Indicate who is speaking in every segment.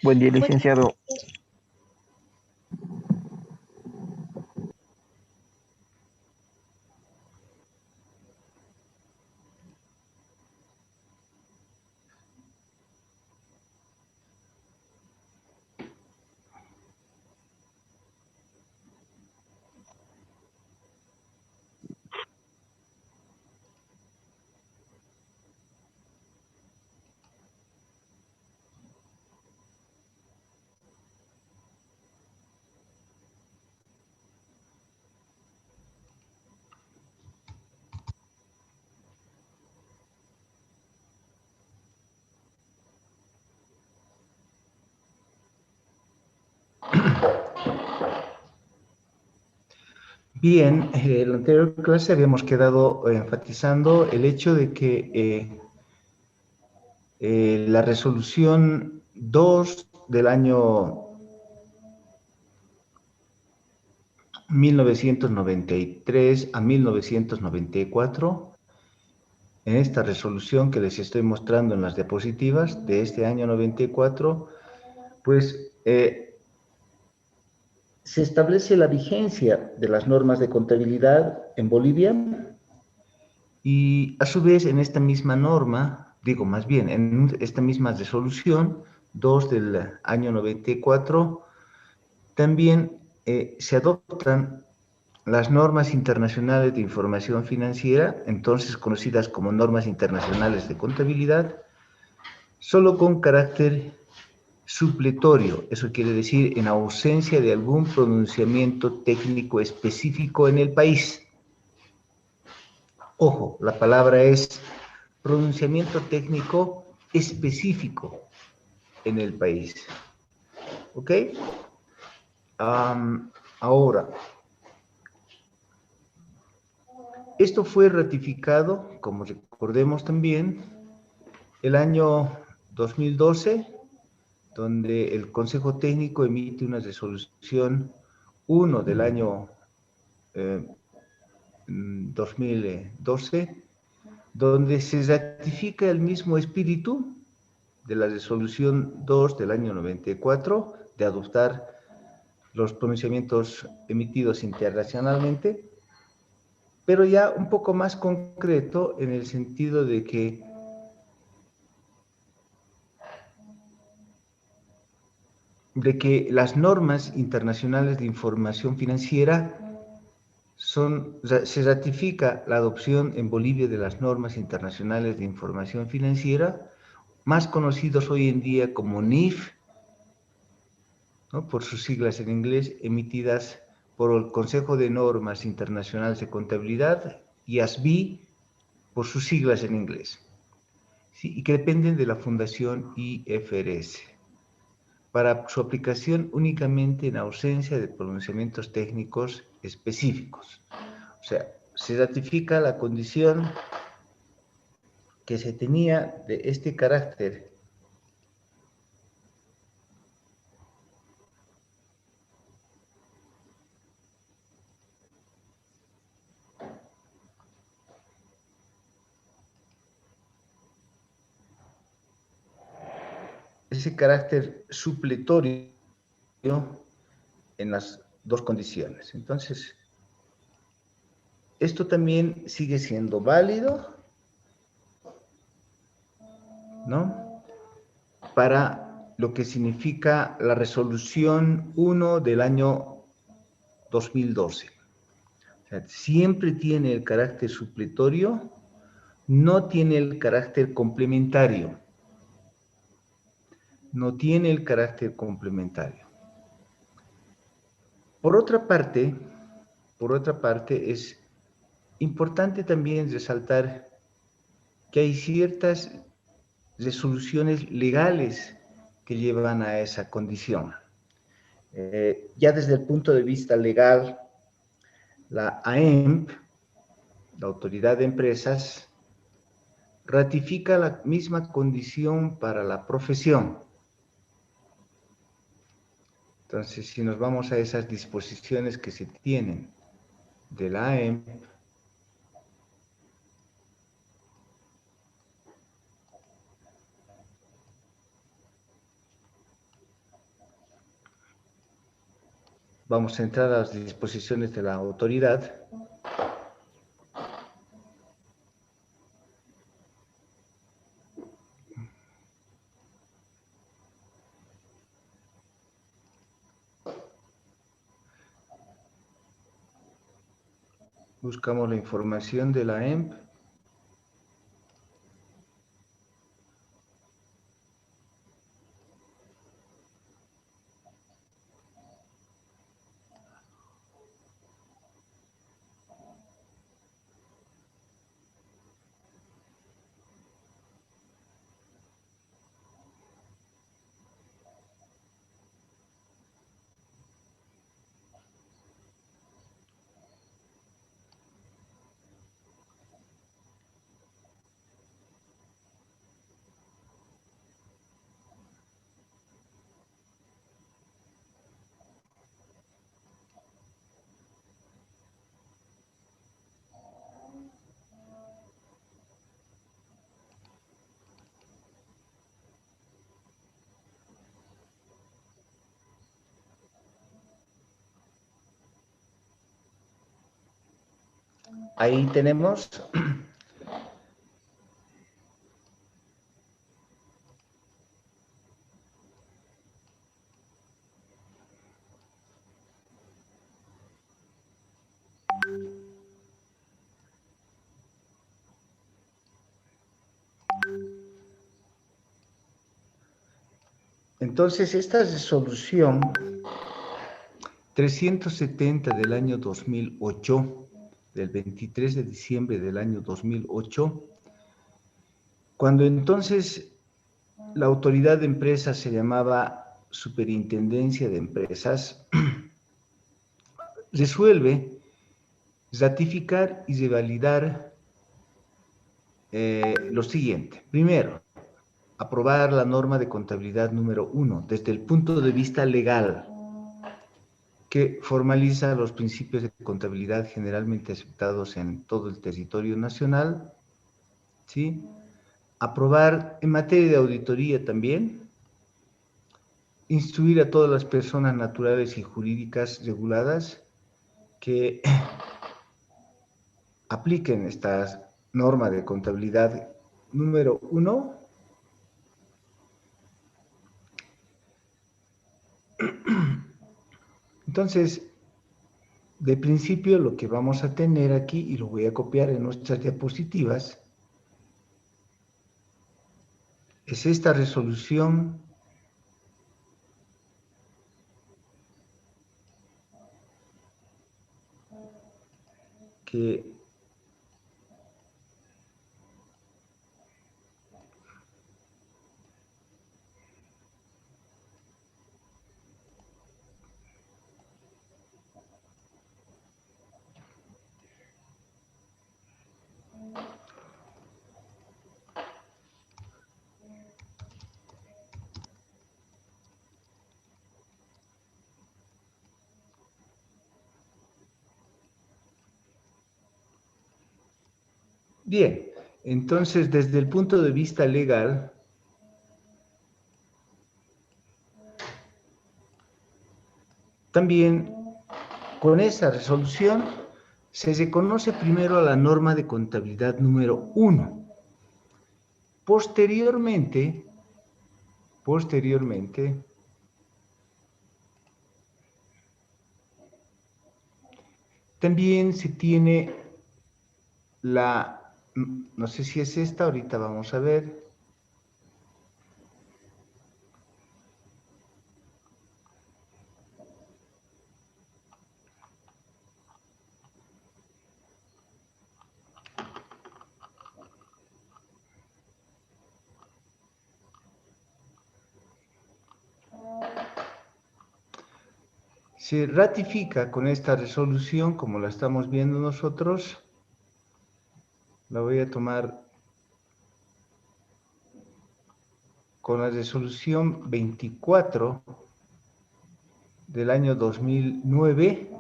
Speaker 1: Buen día, licenciado.
Speaker 2: Bien, en la anterior clase habíamos quedado enfatizando el hecho de que la resolución 2 del año 1993 a 1994, en esta resolución que les estoy mostrando en las diapositivas de este año 94, pues se establece la vigencia de las normas de contabilidad en Bolivia. Y a su vez, en esta misma norma, digo más bien, en esta misma resolución 2 del año 94, también se adoptan las normas internacionales de información financiera, entonces conocidas como normas internacionales de contabilidad, solo con carácter supletorio, eso quiere decir en ausencia de algún pronunciamiento técnico específico en el país. Ojo, la palabra es pronunciamiento técnico específico en el país. ¿Ok? Ahora, esto fue ratificado, como recordemos también, el año 2012, donde el Consejo Técnico emite una resolución 1 del año 2012, donde se ratifica el mismo espíritu de la resolución 2 del año 94, de adoptar los pronunciamientos emitidos internacionalmente, pero ya un poco más concreto en el sentido de que las normas internacionales de información financiera se ratifica la adopción en Bolivia de las normas internacionales de información financiera, más conocidos hoy en día como NIF, ¿no?, por sus siglas en inglés, emitidas por el Consejo de Normas Internacionales de Contabilidad, y ASBI, por sus siglas en inglés, ¿sí?, y que dependen de la Fundación IFRS, para su aplicación únicamente en ausencia de pronunciamientos técnicos específicos. O sea, se ratifica la condición que se tenía de este carácter supletorio en las dos condiciones. Entonces, esto también sigue siendo válido, ¿no?, para lo que significa la resolución 1 del año 2012. O sea, siempre tiene el carácter supletorio, no tiene el carácter complementario. No tiene el carácter complementario. Por otra parte, es importante también resaltar que hay ciertas resoluciones legales que llevan a esa condición. Ya desde el punto de vista legal, la AEMP, la Autoridad de Empresas, ratifica la misma condición para la profesión. Entonces, si nos vamos a esas disposiciones que se tienen de la AEMP, Vamos a entrar a las disposiciones de la autoridad. Buscamos la información de la EMP. Ahí tenemos entonces esta resolución 370 del año 2008, del 23 de diciembre del año 2008, cuando entonces la autoridad de empresas se llamaba Superintendencia de Empresas, resuelve ratificar y revalidar lo siguiente. Primero, aprobar la norma de contabilidad número 1 desde el punto de vista legal, que formaliza los principios de contabilidad generalmente aceptados en todo el territorio nacional, ¿sí? Aprobar en materia de auditoría también, instruir a todas las personas naturales y jurídicas reguladas que apliquen esta norma de contabilidad número 1. Entonces, de principio lo que vamos a tener aquí, y lo voy a copiar en nuestras diapositivas, es esta resolución que bien, entonces desde el punto de vista legal, también con esa resolución se reconoce primero a la norma de contabilidad número 1. Posteriormente, también se tiene no sé si es esta, ahorita vamos a ver. Se ratifica con esta resolución, como la estamos viendo nosotros. La voy a tomar con la resolución 24 del año 2009,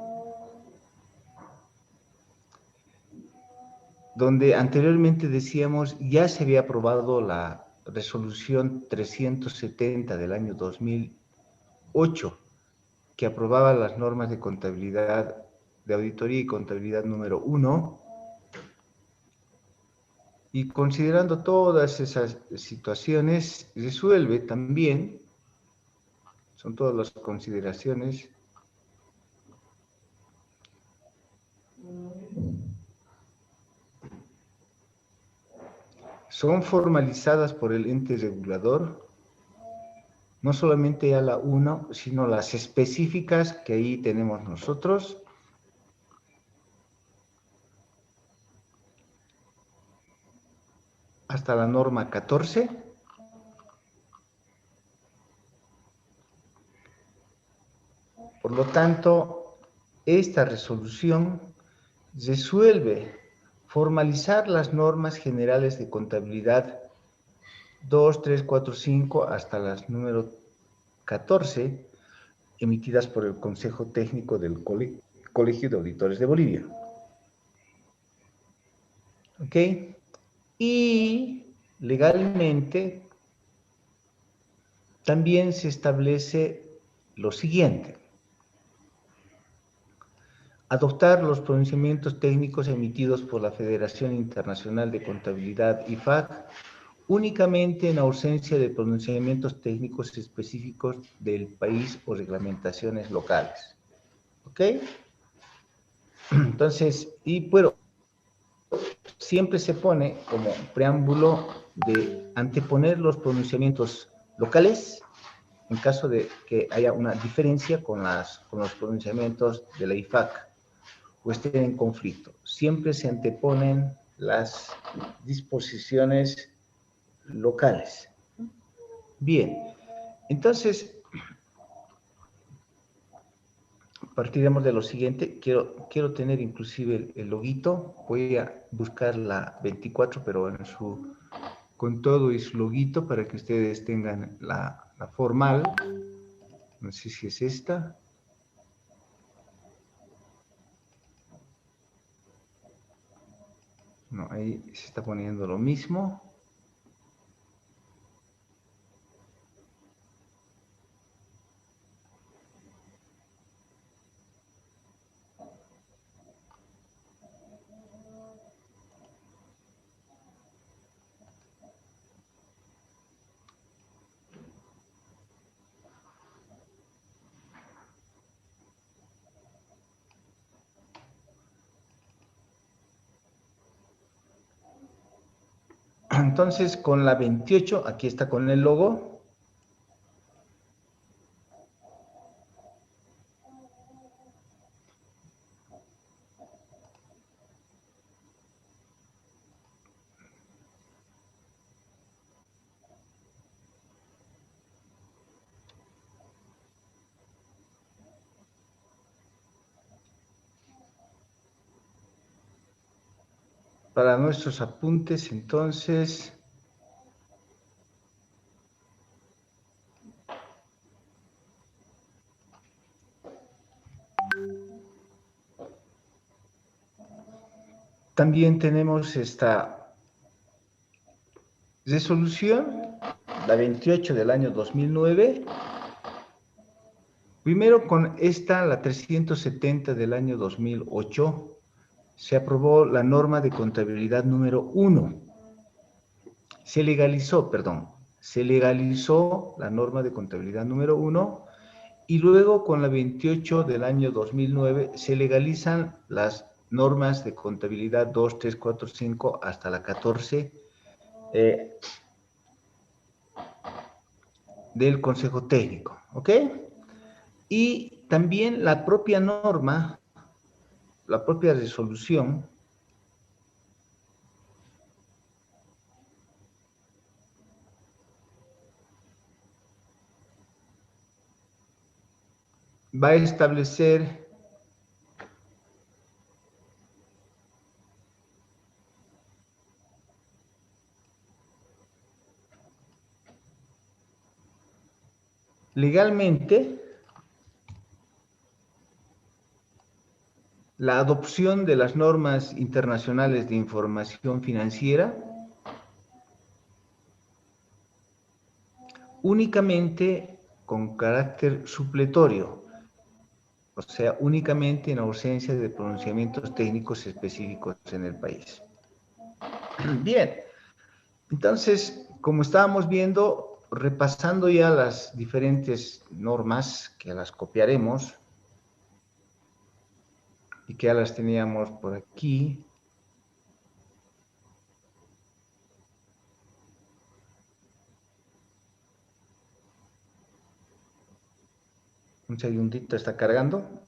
Speaker 2: donde anteriormente decíamos ya se había aprobado la resolución 370 del año 2008, que aprobaba las normas de contabilidad, de auditoría y contabilidad número 1, y considerando todas esas situaciones, resuelve también, son todas las consideraciones, son formalizadas por el ente regulador, no solamente a la 1, sino las específicas que ahí tenemos nosotros, hasta la norma 14. Por lo tanto, esta resolución resuelve formalizar las normas generales de contabilidad 2, 3, 4, 5 hasta las número 14, emitidas por el Consejo Técnico del Colegio de Auditores de Bolivia. ¿Ok? Y legalmente también se establece lo siguiente: adoptar los pronunciamientos técnicos emitidos por la Federación Internacional de Contabilidad IFAC únicamente en ausencia de pronunciamientos técnicos específicos del país o reglamentaciones locales. ¿Ok? Entonces, y bueno, siempre se pone como preámbulo de anteponer los pronunciamientos locales en caso de que haya una diferencia con los pronunciamientos de la IFAC o estén en conflicto. Siempre se anteponen las disposiciones locales. Bien, entonces partiremos de lo siguiente. Quiero tener inclusive el loguito. Voy a buscar la 24, pero con todo y su loguito para que ustedes tengan la formal. No sé si es esta. No, ahí se está poniendo lo mismo. Entonces, con la 28, aquí está con el logo. Para nuestros apuntes, entonces, también tenemos esta resolución, la 28 del año 2009. Primero con esta, la 370 del año 2008, se aprobó la norma de contabilidad número 1. Se legalizó la norma de contabilidad número 1 y luego con la 28 del año 2009 se legalizan las normas de contabilidad 2, 3, 4, 5 hasta la 14 del Consejo Técnico, ¿ok? Y también la propia norma, la propia resolución va a establecer legalmente la adopción de las normas internacionales de información financiera únicamente con carácter supletorio, o sea, únicamente en ausencia de pronunciamientos técnicos específicos en el país. Bien, entonces, como estábamos viendo, repasando ya las diferentes normas que las copiaremos y que ya las teníamos por aquí. Un segundito, está cargando.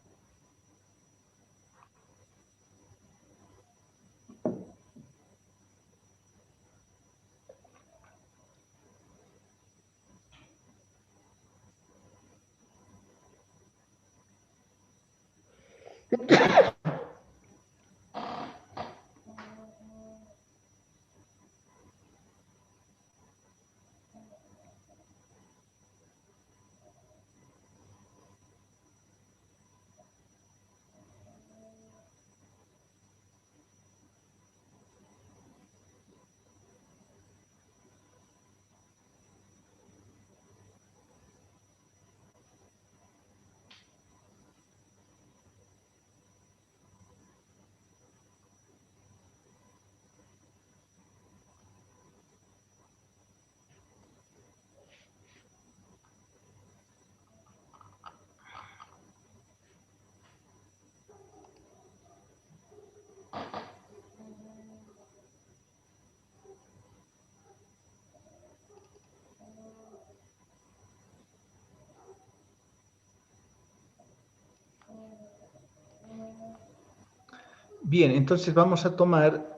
Speaker 2: Bien, entonces vamos a tomar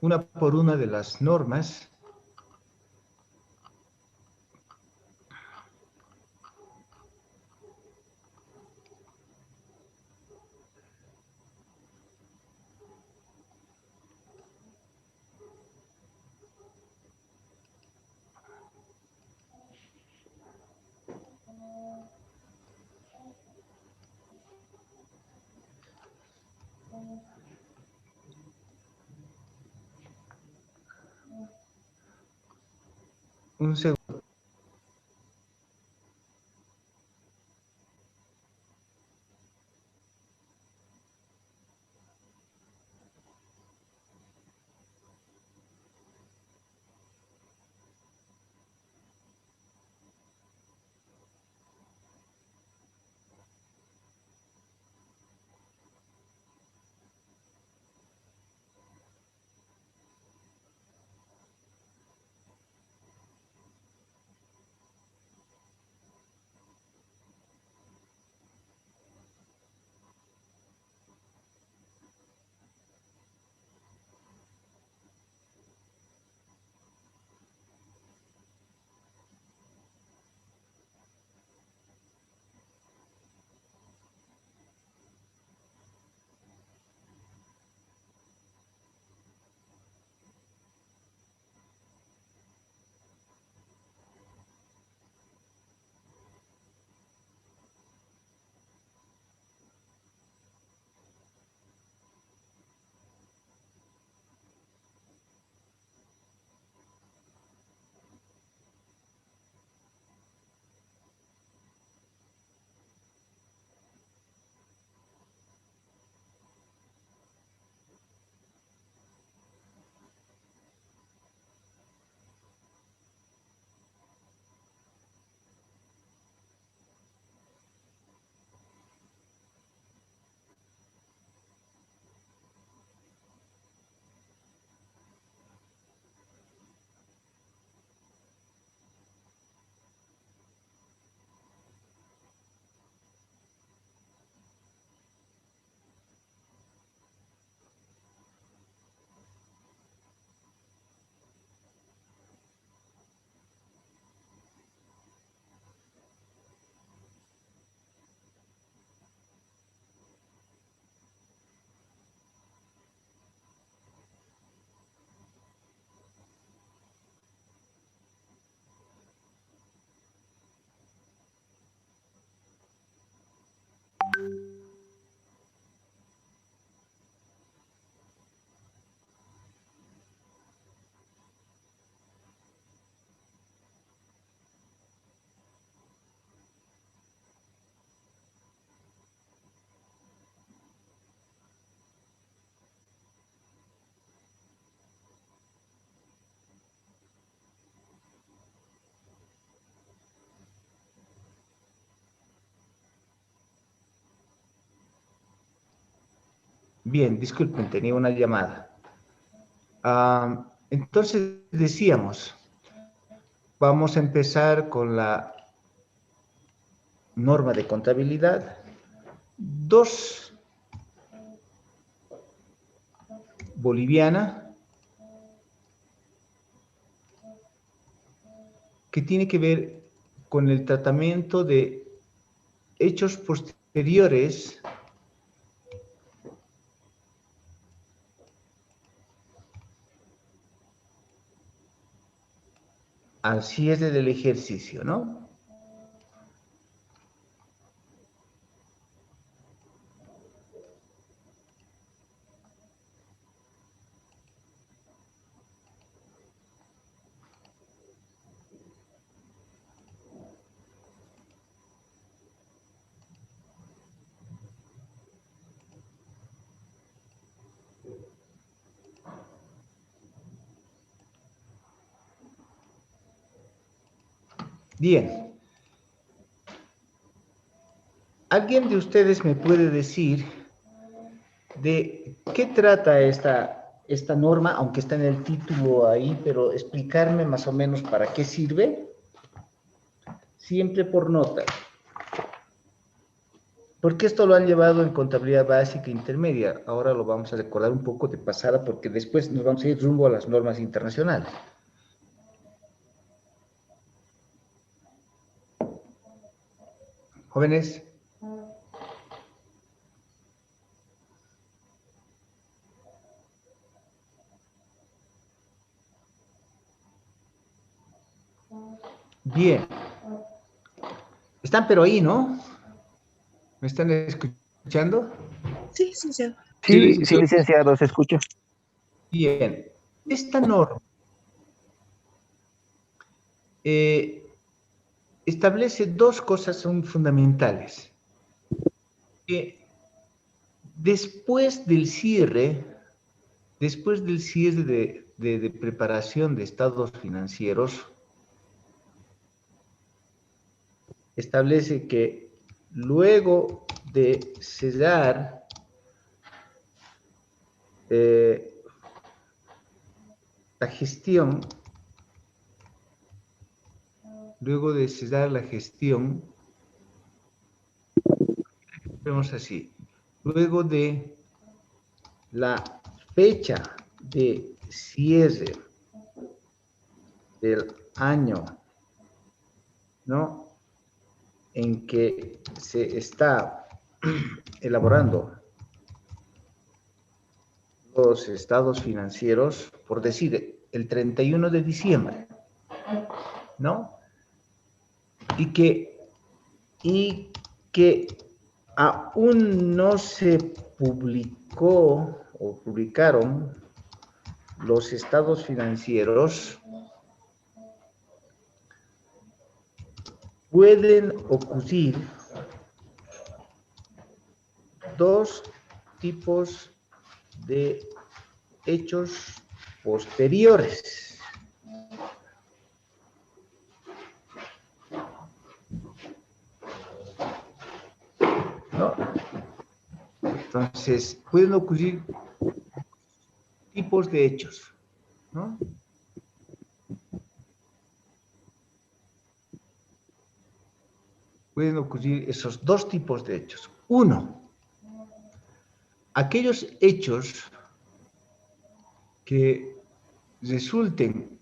Speaker 2: una por una de las normas. Un segundo. Bien, disculpen, tenía una llamada. Entonces decíamos, vamos a empezar con la norma de contabilidad. Dos, boliviana, que tiene que ver con el tratamiento de hechos posteriores al cierre del ejercicio, ¿no? Bien. ¿Alguien de ustedes me puede decir de qué trata esta norma, aunque está en el título ahí, pero explicarme más o menos para qué sirve? Siempre por nota. Porque esto lo han llevado en contabilidad básica e intermedia. Ahora lo vamos a recordar un poco de pasada porque después nos vamos a ir rumbo a las normas internacionales. Jóvenes. Bien. Están pero ahí, ¿no? ¿Me están escuchando?
Speaker 1: Sí, sí, sí.
Speaker 3: Sí, sí, licenciado, se escucha.
Speaker 2: Bien. Esta norma establece dos cosas son fundamentales. Que después del cierre de preparación de estados financieros, establece que luego de cesar la gestión, vemos así, luego de la fecha de cierre del año, ¿no?, en que se está elaborando los estados financieros, por decir, el 31 de diciembre, ¿no? Y que aún no se publicó o publicaron los estados financieros, pueden ocurrir dos tipos de hechos posteriores. ¿No? Entonces, pueden ocurrir tipos de hechos, ¿no? Pueden ocurrir esos dos tipos de hechos. Uno, aquellos hechos que resulten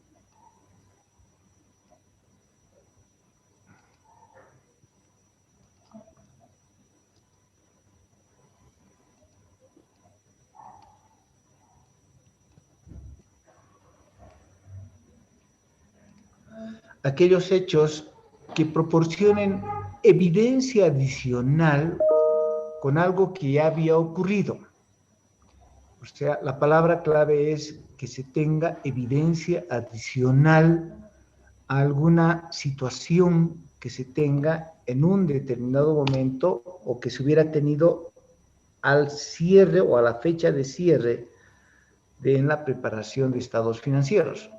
Speaker 2: aquellos hechos que proporcionen evidencia adicional con algo que ya había ocurrido. O sea, la palabra clave es que se tenga evidencia adicional a alguna situación que se tenga en un determinado momento o que se hubiera tenido al cierre o a la fecha de cierre en la preparación de estados financieros.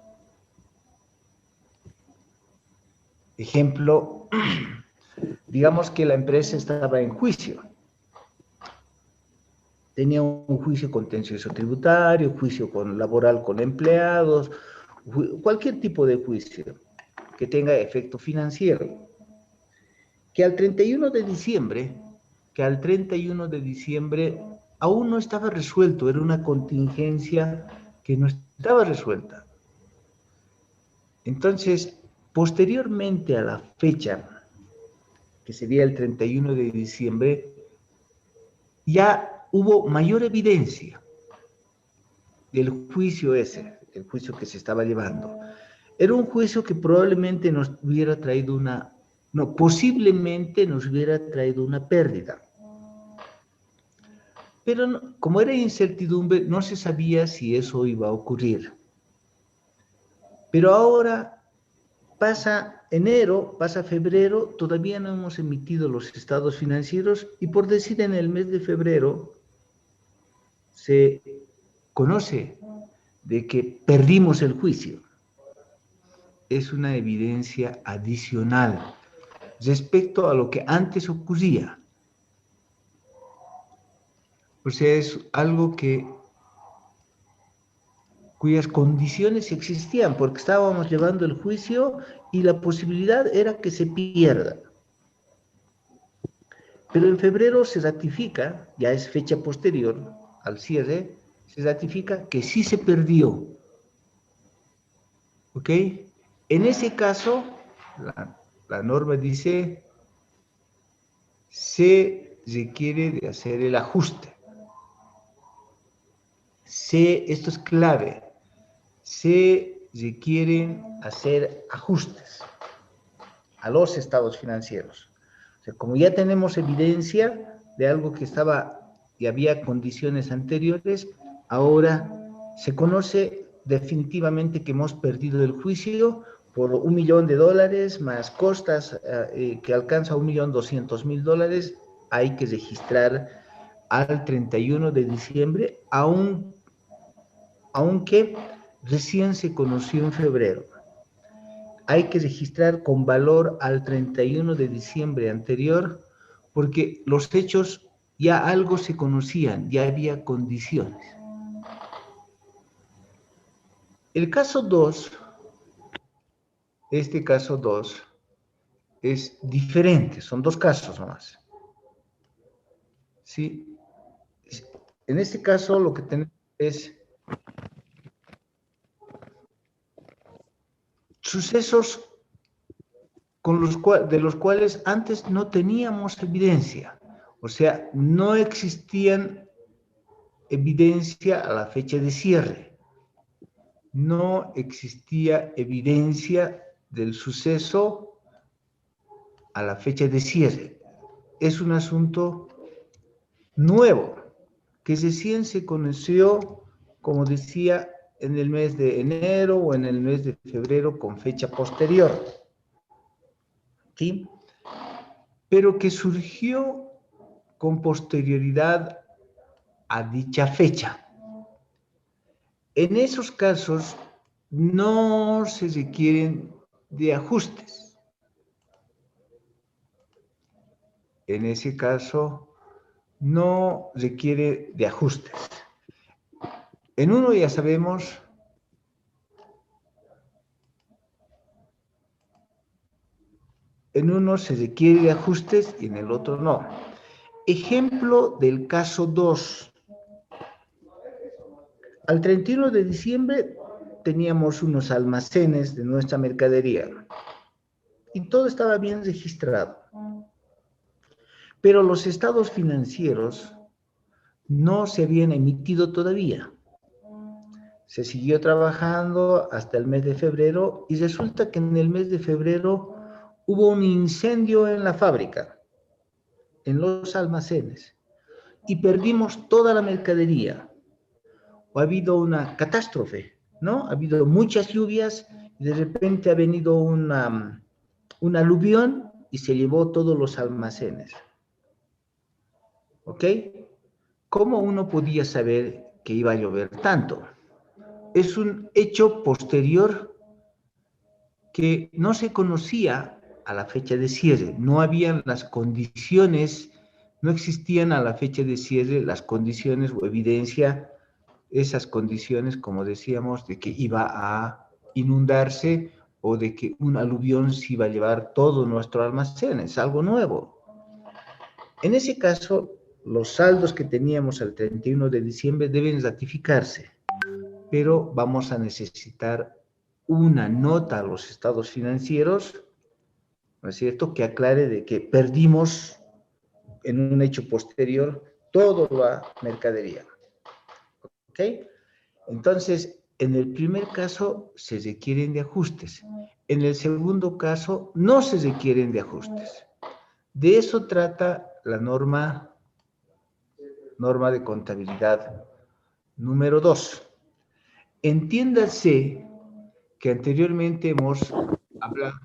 Speaker 2: Ejemplo, digamos que la empresa estaba en juicio, tenía un juicio contencioso tributario, juicio laboral con empleados, cualquier tipo de juicio que tenga efecto financiero, que al 31 de diciembre, aún no estaba resuelto, era una contingencia que no estaba resuelta. Entonces, posteriormente a la fecha, que sería el 31 de diciembre, ya hubo mayor evidencia del juicio ese, el juicio que se estaba llevando. Era un juicio que probablemente nos hubiera traído posiblemente nos hubiera traído una pérdida. Pero no, como era incertidumbre, no se sabía si eso iba a ocurrir. Pero ahora pasa enero, pasa febrero, todavía no hemos emitido los estados financieros y por decir en el mes de febrero se conoce de que perdimos el juicio. Es una evidencia adicional respecto a lo que antes ocurría. O sea, es algo cuyas condiciones existían, porque estábamos llevando el juicio y la posibilidad era que se pierda. Pero en febrero se ratifica, ya es fecha posterior al cierre, se ratifica que sí se perdió. ¿Ok? En ese caso, la norma dice, se requiere de hacer el ajuste. Esto es clave, se requieren hacer ajustes a los estados financieros. O sea, como ya tenemos evidencia de algo que estaba y había condiciones anteriores, ahora se conoce definitivamente que hemos perdido el juicio por $1 millón más costas que alcanza $1.200.000. Hay que registrar al 31 de diciembre, aunque recién se conoció en febrero. Hay que registrar con valor al 31 de diciembre anterior, porque los hechos ya algo se conocían, ya había condiciones. El caso 2, este caso 2, es diferente, son dos casos nomás. ¿Sí? En este caso lo que tenemos es sucesos de los cuales antes no teníamos evidencia. O sea, no existían evidencia a la fecha de cierre. No existía evidencia del suceso a la fecha de cierre. Es un asunto nuevo que recién se conoció, como decía, en el mes de enero o en el mes de febrero con fecha posterior. ¿Sí? Pero que surgió con posterioridad a dicha fecha. En esos casos no se requieren de ajustes. En ese caso no requiere de ajustes. En uno ya sabemos en uno se requiere de ajustes y en el otro no. Ejemplo del caso 2. Al 31 de diciembre teníamos unos almacenes de nuestra mercadería y todo estaba bien registrado. Pero los estados financieros no se habían emitido todavía. Se siguió trabajando hasta el mes de febrero y resulta que en el mes de febrero hubo un incendio en la fábrica, en los almacenes, y perdimos toda la mercadería. O ha habido una catástrofe, ¿no? Ha habido muchas lluvias y de repente ha venido un aluvión y se llevó todos los almacenes. ¿Ok? ¿Cómo uno podía saber que iba a llover tanto? Es un hecho posterior que no se conocía a la fecha de cierre. No habían las condiciones no existían a la fecha de cierre las condiciones o evidencia esas condiciones, como decíamos, de que iba a inundarse o de que un aluvión se iba a llevar todo nuestro almacén. Es algo nuevo. En ese caso, los saldos que teníamos al 31 de diciembre deben ratificarse, pero vamos a necesitar una nota a los estados financieros, ¿no es cierto?, que aclare de que perdimos en un hecho posterior toda la mercadería. ¿Ok? Entonces, en el primer caso se requieren de ajustes. En el segundo caso no se requieren de ajustes. De eso trata la norma de contabilidad número 2. Entiéndase que anteriormente hemos hablado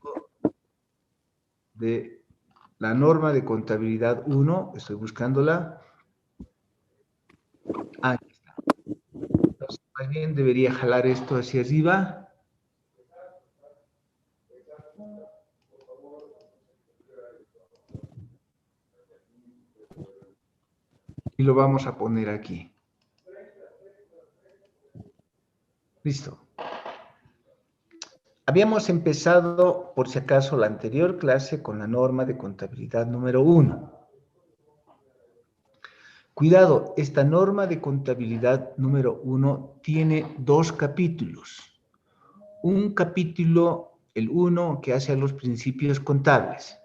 Speaker 2: de la norma de contabilidad 1, estoy buscándola. Aquí está. Entonces, más bien debería jalar esto hacia arriba. Y lo vamos a poner aquí. Listo. Habíamos empezado, por si acaso, la anterior clase con la norma de contabilidad número 1. Cuidado, esta norma de contabilidad número 1 tiene 2 capítulos. Un capítulo, el 1, que hace a los principios contables.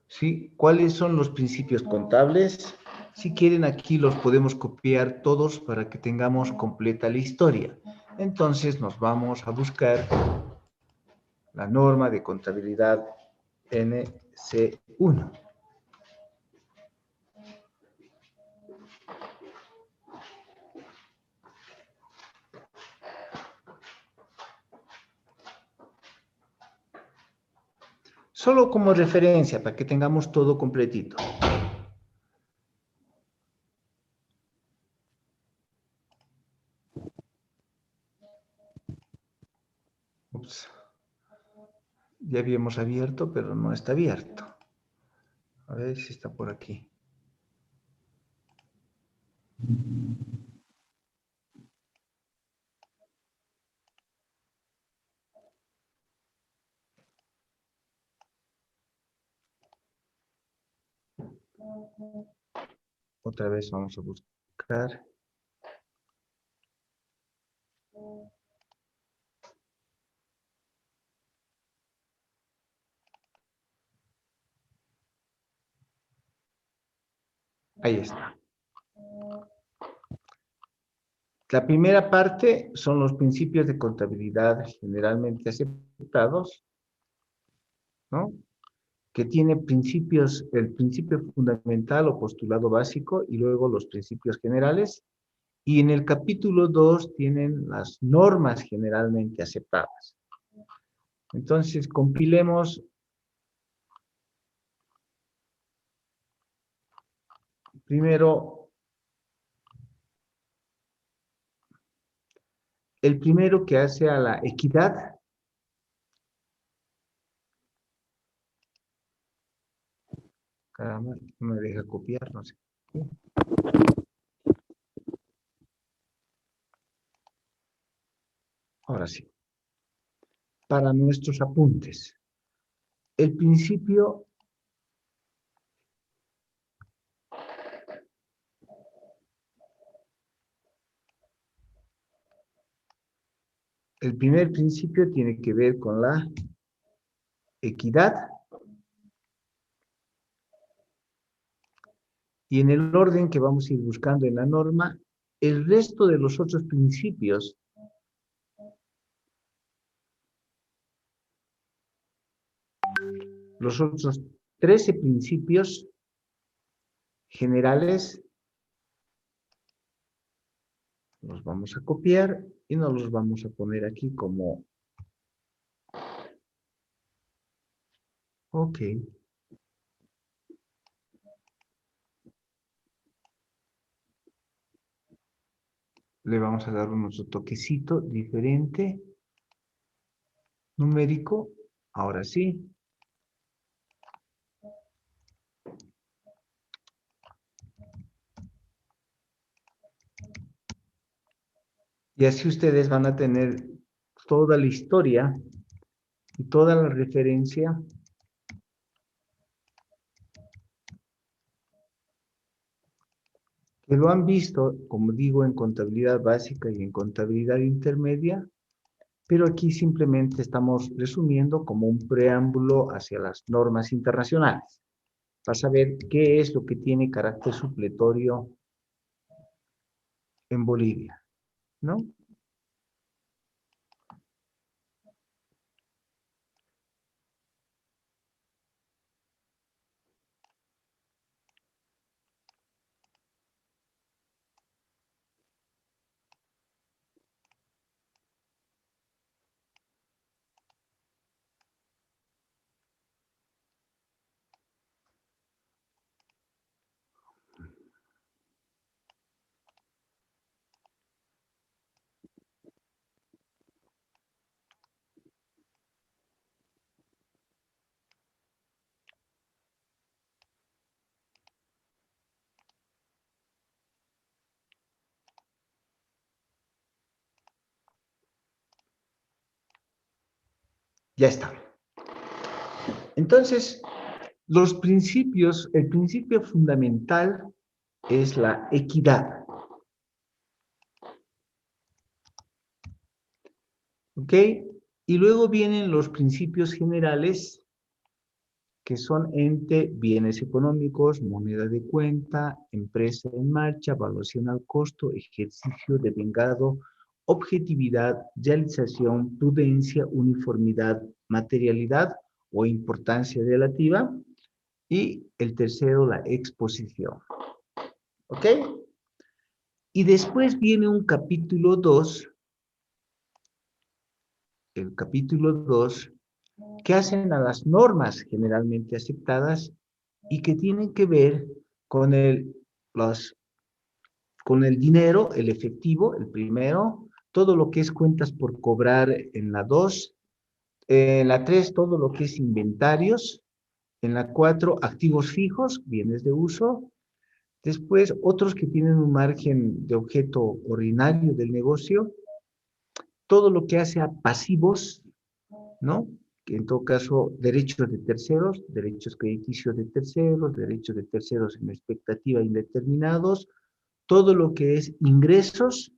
Speaker 2: ¿Sí? ¿Cuáles son los principios contables? Si quieren, aquí los podemos copiar todos para que tengamos completa la historia. Entonces nos vamos a buscar la norma de contabilidad NC1. Solo como referencia, para que tengamos todo completito. Ups. Ya habíamos abierto, pero no está abierto. A ver si está por aquí. Otra vez vamos a buscar. Ahí está. La primera parte son los principios de contabilidad generalmente aceptados, ¿no? Que tiene principios, el principio fundamental o postulado básico y luego los principios generales. Y en el capítulo 2 tienen las normas generalmente aceptadas. Entonces, compilemos primero, el primero que hace a la equidad. Caramba, no me deja copiar, no sé. Ahora sí. Para nuestros apuntes. El principio el primer principio tiene que ver con la equidad. Y en el orden que vamos a ir buscando en la norma, el resto de los otros principios los otros 13 principios generales los vamos a copiar y nos los vamos a poner aquí como ok. Le vamos a dar un otro toquecito diferente, numérico. Ahora sí. Y así ustedes van a tener toda la historia y toda la referencia que lo han visto, como digo, en contabilidad básica y en contabilidad intermedia, pero aquí simplemente estamos resumiendo como un preámbulo hacia las normas internacionales, para saber qué es lo que tiene carácter supletorio en Bolivia, ¿no? Ya está. Entonces, los principios, el principio fundamental es la equidad. ¿Ok? Y luego vienen los principios generales, que son ente, bienes económicos, moneda de cuenta, empresa en marcha, evaluación al costo, ejercicio de vengado, objetividad, realización, prudencia, uniformidad, materialidad o importancia relativa. Y el tercero, la exposición. ¿Ok? Y después viene un capítulo 2, el capítulo 2, que hacen a las normas generalmente aceptadas y que tienen que ver con con el dinero, el efectivo, el primero, todo lo que es cuentas por cobrar en la 2, en la 3, todo lo que es inventarios, en la 4, activos fijos, bienes de uso, después otros que tienen un margen de objeto ordinario del negocio, todo lo que hace a pasivos, ¿no? Que en todo caso, derechos de terceros, derechos crediticios de terceros en expectativa indeterminados, todo lo que es ingresos,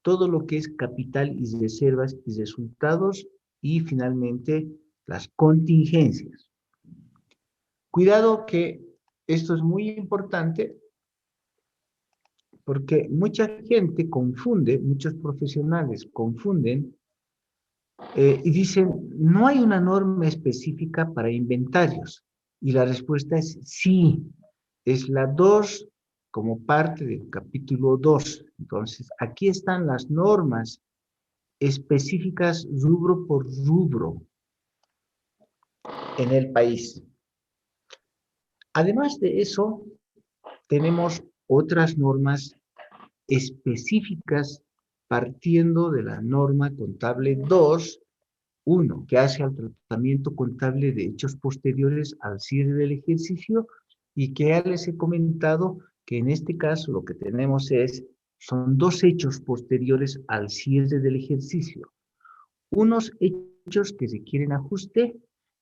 Speaker 2: todo lo que es capital y reservas y resultados, y finalmente las contingencias. Cuidado que esto es muy importante porque mucha gente confunde, muchos profesionales confunden y dicen, no hay una norma específica para inventarios. Y la respuesta es sí, es la 2 como parte del capítulo 2. Entonces, aquí están las normas específicas rubro por rubro en el país. Además de eso, tenemos otras normas específicas partiendo de la norma contable 2. Uno, que hace al tratamiento contable de hechos posteriores al cierre del ejercicio y que ya les he comentado que en este caso lo que tenemos son dos hechos posteriores al cierre del ejercicio. Unos hechos que requieren ajuste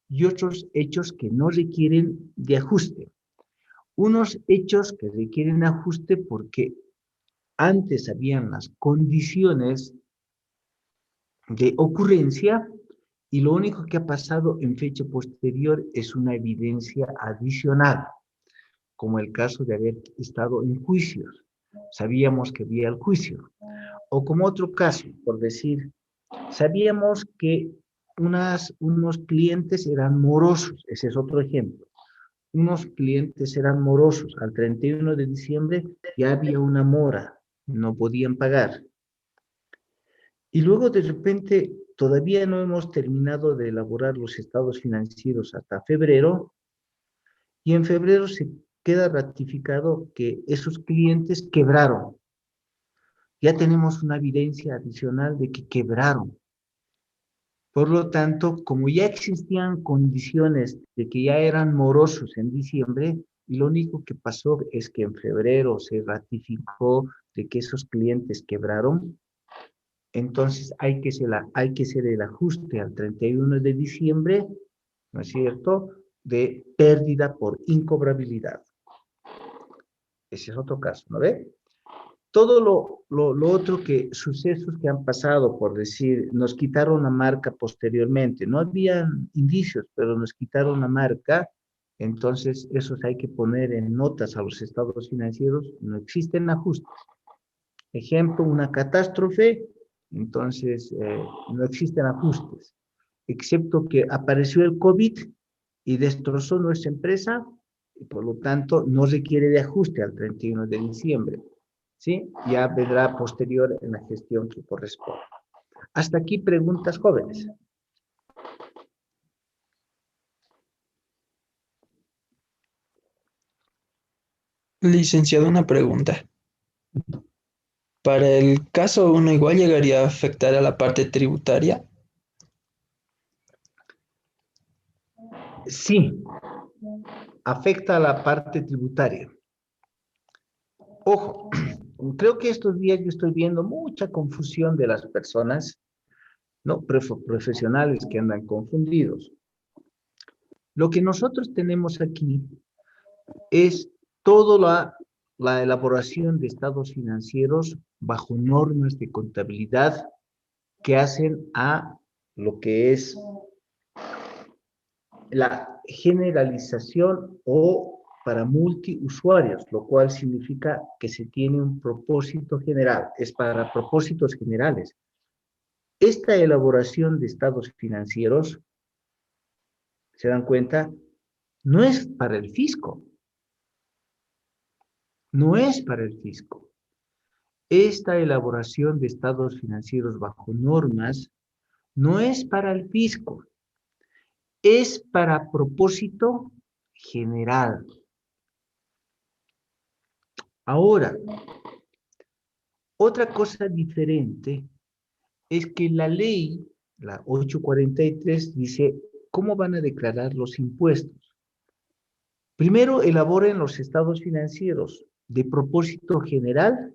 Speaker 2: y otros hechos que no requieren de ajuste. Unos hechos que requieren ajuste porque antes habían las condiciones de ocurrencia y lo único que ha pasado en fecha posterior es una evidencia adicional, como el caso de haber estado en juicios. Sabíamos que había el juicio. O como otro caso, por decir, sabíamos que unos clientes eran morosos, ese es otro ejemplo. Unos clientes eran morosos, al 31 de diciembre ya había una mora, no podían pagar. Y luego de repente todavía no hemos terminado de elaborar los estados financieros hasta febrero, y en febrero se queda ratificado que esos clientes quebraron. Ya tenemos una evidencia adicional de que quebraron. Por lo tanto, como ya existían condiciones de que ya eran morosos en diciembre, y lo único que pasó es que en febrero se ratificó de que esos clientes quebraron, entonces hay que hacer el ajuste al 31 de diciembre, ¿no es cierto?, de pérdida por incobrabilidad. Ese es otro caso, ¿no ve? Todo lo otro que sucesos que han pasado, por decir, nos quitaron la marca posteriormente, no habían indicios, pero nos quitaron la marca, entonces esos hay que poner en notas a los estados financieros, no existen ajustes. Ejemplo, una catástrofe, entonces no existen ajustes, excepto que apareció el COVID y destrozó nuestra empresa, y por lo tanto no requiere de ajuste al 31 de diciembre. ¿Sí? Ya vendrá posterior en la gestión que corresponde. Hasta aquí preguntas, jóvenes.
Speaker 1: Licenciado, una pregunta. Para el caso uno igual llegaría a afectar a la parte tributaria.
Speaker 2: Sí, afecta a la parte tributaria. Ojo, creo que estos días yo estoy viendo mucha confusión de las personas, ¿no? Profesionales que andan confundidos. Lo que nosotros tenemos aquí es toda la elaboración de estados financieros bajo normas de contabilidad que hacen a lo que es la generalización o para multiusuarios, lo cual significa que se tiene un propósito general, es para propósitos generales. Esta elaboración de estados financieros, ¿se dan cuenta? No es para el fisco, no es para el fisco. Esta elaboración de estados financieros bajo normas no es para el fisco, es para propósito general. Ahora, otra cosa diferente es que la ley, la 843, dice cómo van a declarar los impuestos. Primero, elaboren los estados financieros de propósito general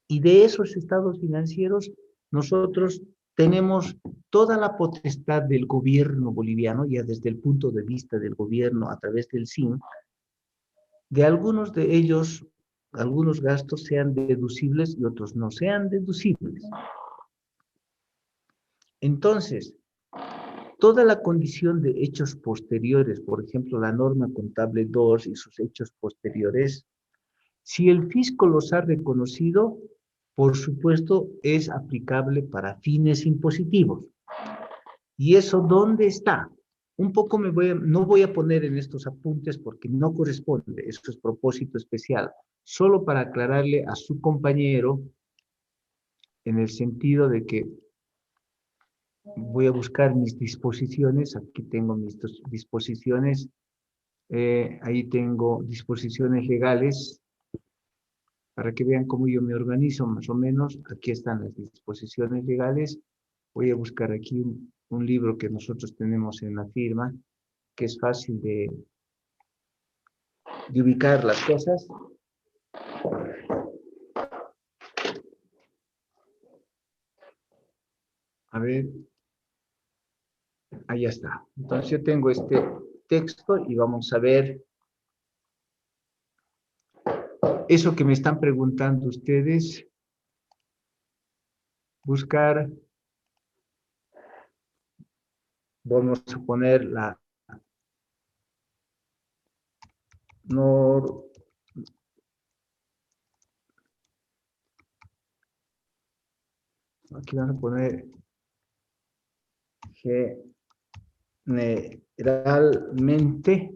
Speaker 2: y de esos estados financieros nosotros tenemos toda la potestad del gobierno boliviano, ya desde el punto de vista del gobierno a través del SIN, de algunos de ellos, algunos gastos sean deducibles y otros no sean deducibles. Entonces, toda la condición de hechos posteriores, por ejemplo, la norma contable 2 y sus hechos posteriores, si el fisco los ha reconocido, por supuesto, es aplicable para fines impositivos. ¿Y eso dónde está? Un poco no voy a poner en estos apuntes porque no corresponde, eso es propósito especial, solo para aclararle a su compañero en el sentido de que voy a buscar mis disposiciones, aquí tengo mis disposiciones, ahí tengo disposiciones legales, para que vean cómo yo me organizo más o menos, aquí están las disposiciones legales, voy a buscar aquí un libro que nosotros tenemos en la firma, que es fácil de ubicar las cosas. A ver, ahí está. Entonces yo tengo este texto y vamos a ver eso que me están preguntando ustedes. Buscar, vamos a poner la aquí vamos a poner generalmente,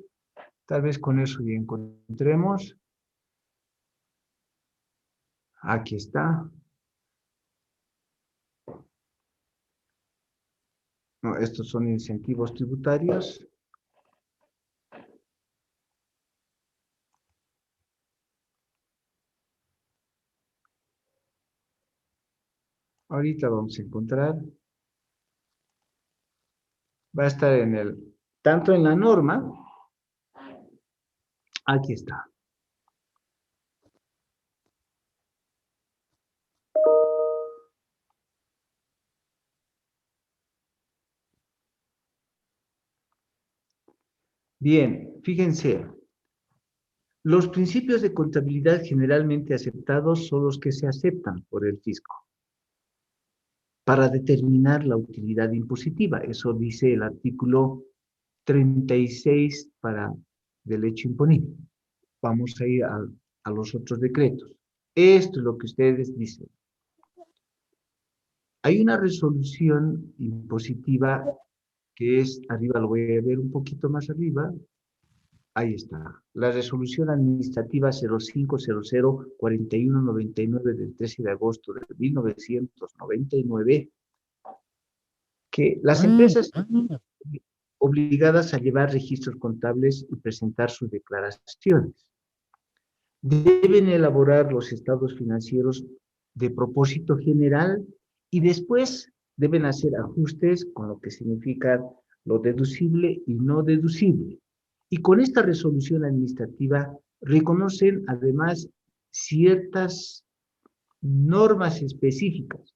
Speaker 2: tal vez con eso ya encontremos. Aquí está. No, estos son incentivos tributarios. Ahorita vamos a encontrar. Va a estar tanto en la norma, aquí está. Bien, fíjense. Los principios de contabilidad generalmente aceptados son los que se aceptan por el fisco para determinar la utilidad impositiva. Eso dice el artículo 36 del hecho imponible. Vamos a ir a los otros decretos. Esto es lo que ustedes dicen. Hay una resolución impositiva que es, arriba lo voy a ver un poquito más arriba. Ahí está. La resolución administrativa 05004199 del 13 de agosto de 1999, que las empresas obligadas a llevar registros contables y presentar sus declaraciones deben elaborar los estados financieros de propósito general y después deben hacer ajustes con lo que significa lo deducible y no deducible. Y con esta resolución administrativa reconocen además ciertas normas específicas.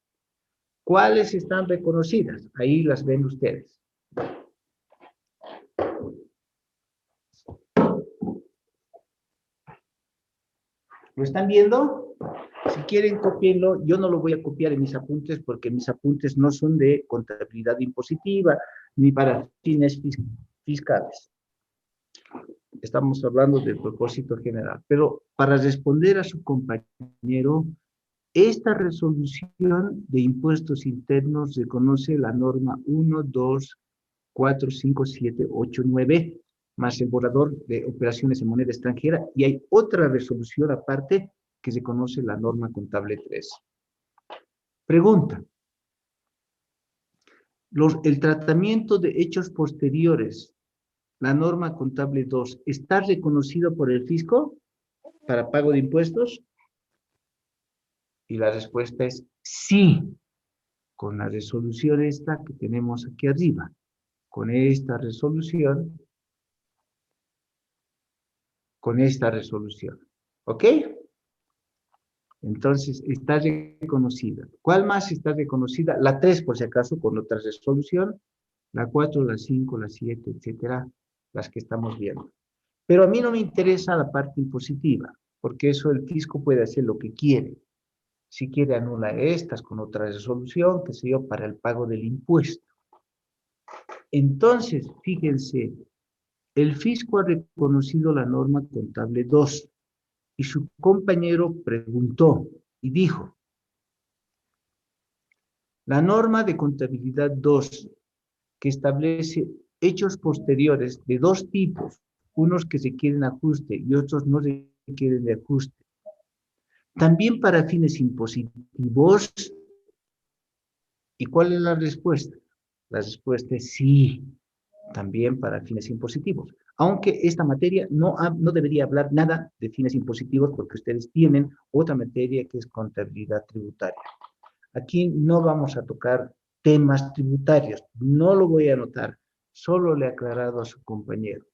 Speaker 2: ¿Cuáles están reconocidas? Ahí las ven ustedes. ¿Lo están viendo? Si quieren, copienlo. Yo no lo voy a copiar en mis apuntes porque mis apuntes no son de contabilidad impositiva ni para fines fiscales. Estamos hablando del propósito general. Pero para responder a su compañero, esta resolución de impuestos internos reconoce la norma 1, 2, 4, 5, 7, 8, 9, más el borrador de operaciones en moneda extranjera, y hay otra resolución aparte que reconoce la norma contable 3. Pregunta. El tratamiento de hechos posteriores, la norma contable 2, ¿está reconocido por el fisco para pago de impuestos? Y la respuesta es sí, con la resolución esta que tenemos aquí arriba. Con esta resolución. ¿Ok? Entonces, está reconocida. ¿Cuál más está reconocida? La 3, por si acaso, con otra resolución. La 4, la 5, la 7, etcétera, las que estamos viendo. Pero a mí no me interesa la parte impositiva, porque eso el fisco puede hacer lo que quiere. Si quiere, anula estas con otra resolución, que sé yo, para el pago del impuesto. Entonces, fíjense, el fisco ha reconocido la norma contable 2 y su compañero preguntó y dijo, la norma de contabilidad 2 que establece hechos posteriores de dos tipos, unos que requieren ajuste y otros no requieren de ajuste, también para fines impositivos. ¿Y cuál es la respuesta? La respuesta es sí, también para fines impositivos. Aunque esta materia no debería hablar nada de fines impositivos porque ustedes tienen otra materia que es contabilidad tributaria. Aquí no vamos a tocar temas tributarios, no lo voy a anotar, solo le he aclarado a su compañero.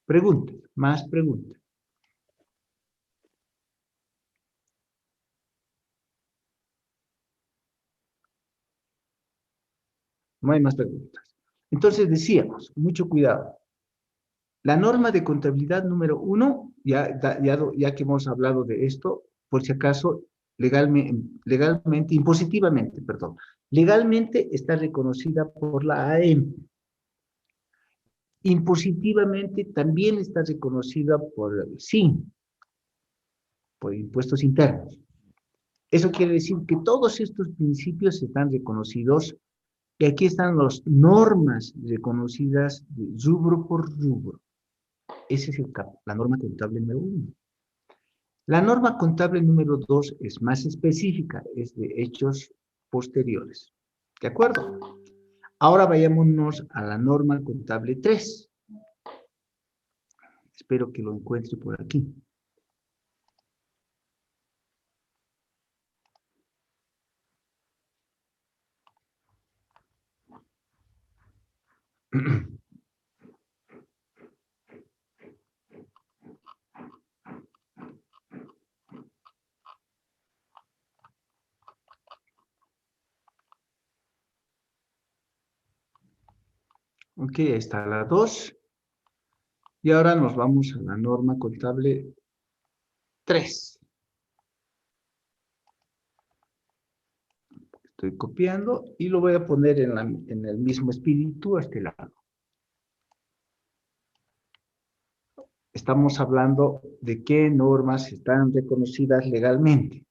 Speaker 2: Preguntas, más preguntas. No hay más preguntas. Entonces decíamos, mucho cuidado. La norma de contabilidad número 1, ya que hemos hablado de esto, por si acaso, impositivamente, perdón, legalmente está reconocida por la AEM. Impositivamente también está reconocida por el SIN, por impuestos internos. Eso quiere decir que todos estos principios están reconocidos y aquí están las normas reconocidas de rubro por rubro. Esa es la norma contable número 1. La norma contable número 2 es más específica, es de hechos posteriores. ¿De acuerdo? Ahora vayámonos a la norma contable 3. Espero que lo encuentre por aquí. Ok, ahí está la 2. Y ahora nos vamos a la norma contable 3. Estoy copiando y lo voy a poner en el mismo espíritu a este lado. Estamos hablando de qué normas están reconocidas legalmente.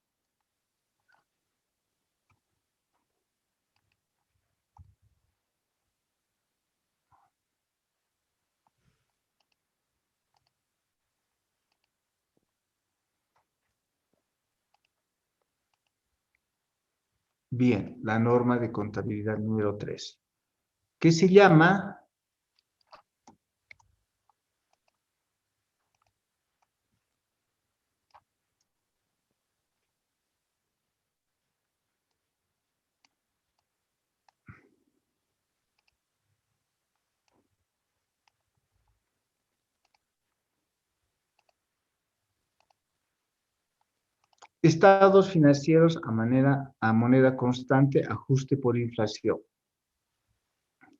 Speaker 2: Bien, la norma de contabilidad número 3, que se llama estados financieros a moneda constante, ajuste por inflación.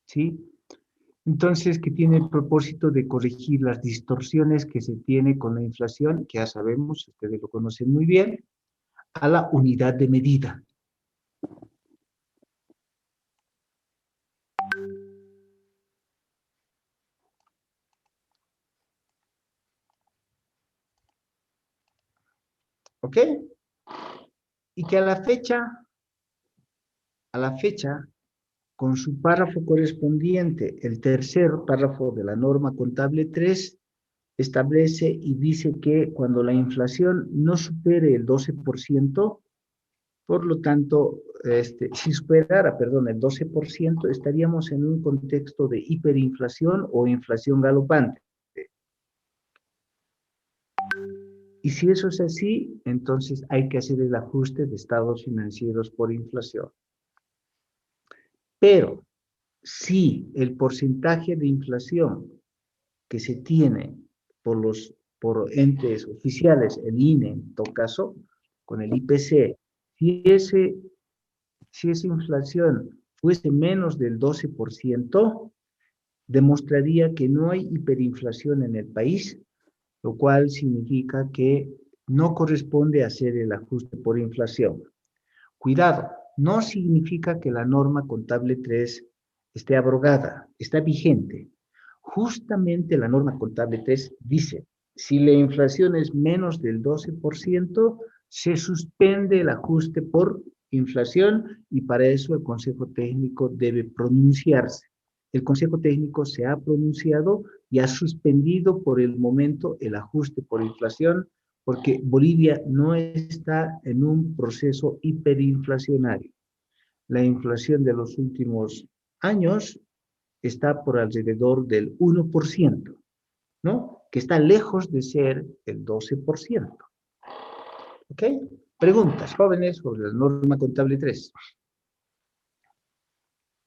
Speaker 2: ¿Sí? Entonces, que tiene el propósito de corregir las distorsiones que se tiene con la inflación, que ya sabemos, ustedes lo conocen muy bien, a la unidad de medida. ¿Ok? Y que a la fecha, con su párrafo correspondiente, el tercer párrafo de la norma contable 3, establece y dice que cuando la inflación no supere el 12%, por lo tanto, si superara, perdón, el 12%, estaríamos en un contexto de hiperinflación o inflación galopante. Y si eso es así, entonces hay que hacer el ajuste de estados financieros por inflación. Pero si el porcentaje de inflación que se tiene por entes oficiales, el INE en todo caso, con el IPC, si esa inflación fuese menos del 12%, demostraría que no hay hiperinflación en el país, lo cual significa que no corresponde hacer el ajuste por inflación. Cuidado, no significa que la norma contable 3 esté abrogada, está vigente. Justamente la norma contable 3 dice, si la inflación es menos del 12%, se suspende el ajuste por inflación y para eso el Consejo Técnico debe pronunciarse. El Consejo Técnico se ha pronunciado y ha suspendido por el momento el ajuste por inflación porque Bolivia no está en un proceso hiperinflacionario. La inflación de los últimos años está por alrededor del 1%, ¿no? Que está lejos de ser el 12%. ¿Ok? Preguntas, jóvenes, sobre la norma contable 3.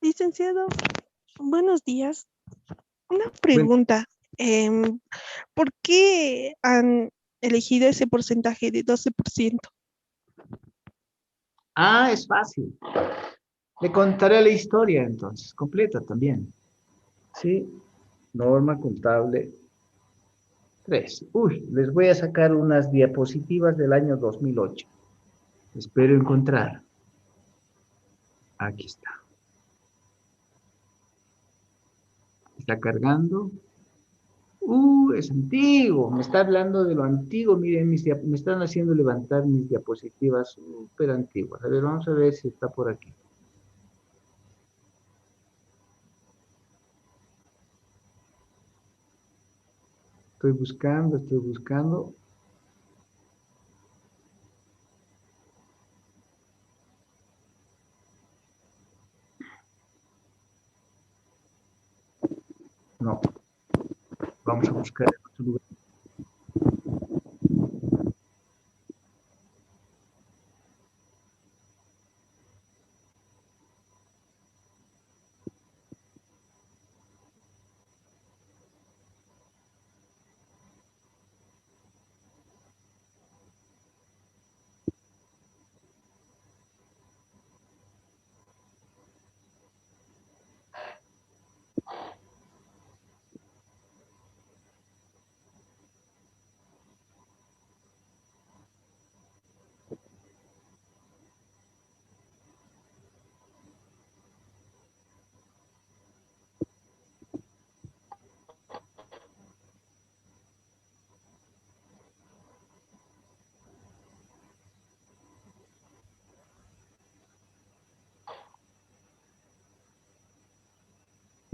Speaker 4: Licenciado, buenos días. Una
Speaker 2: Bueno,
Speaker 4: pregunta. em, ¿Por qué han elegido ese porcentaje de 12%?
Speaker 2: es fácil. Le contaré la historia entonces, completa también. ¿Sí? Norma contable 3. Uy, les voy a sacar unas diapositivas del año 2008. Espero encontrar. Aquí está. Está cargando. Es antiguo. Me está hablando de lo antiguo. Miren, me están haciendo levantar mis diapositivas súper antiguas. A ver, vamos a ver si está por aquí. Estoy buscando, estoy buscando. No. Vamos a buscar en otro lugar.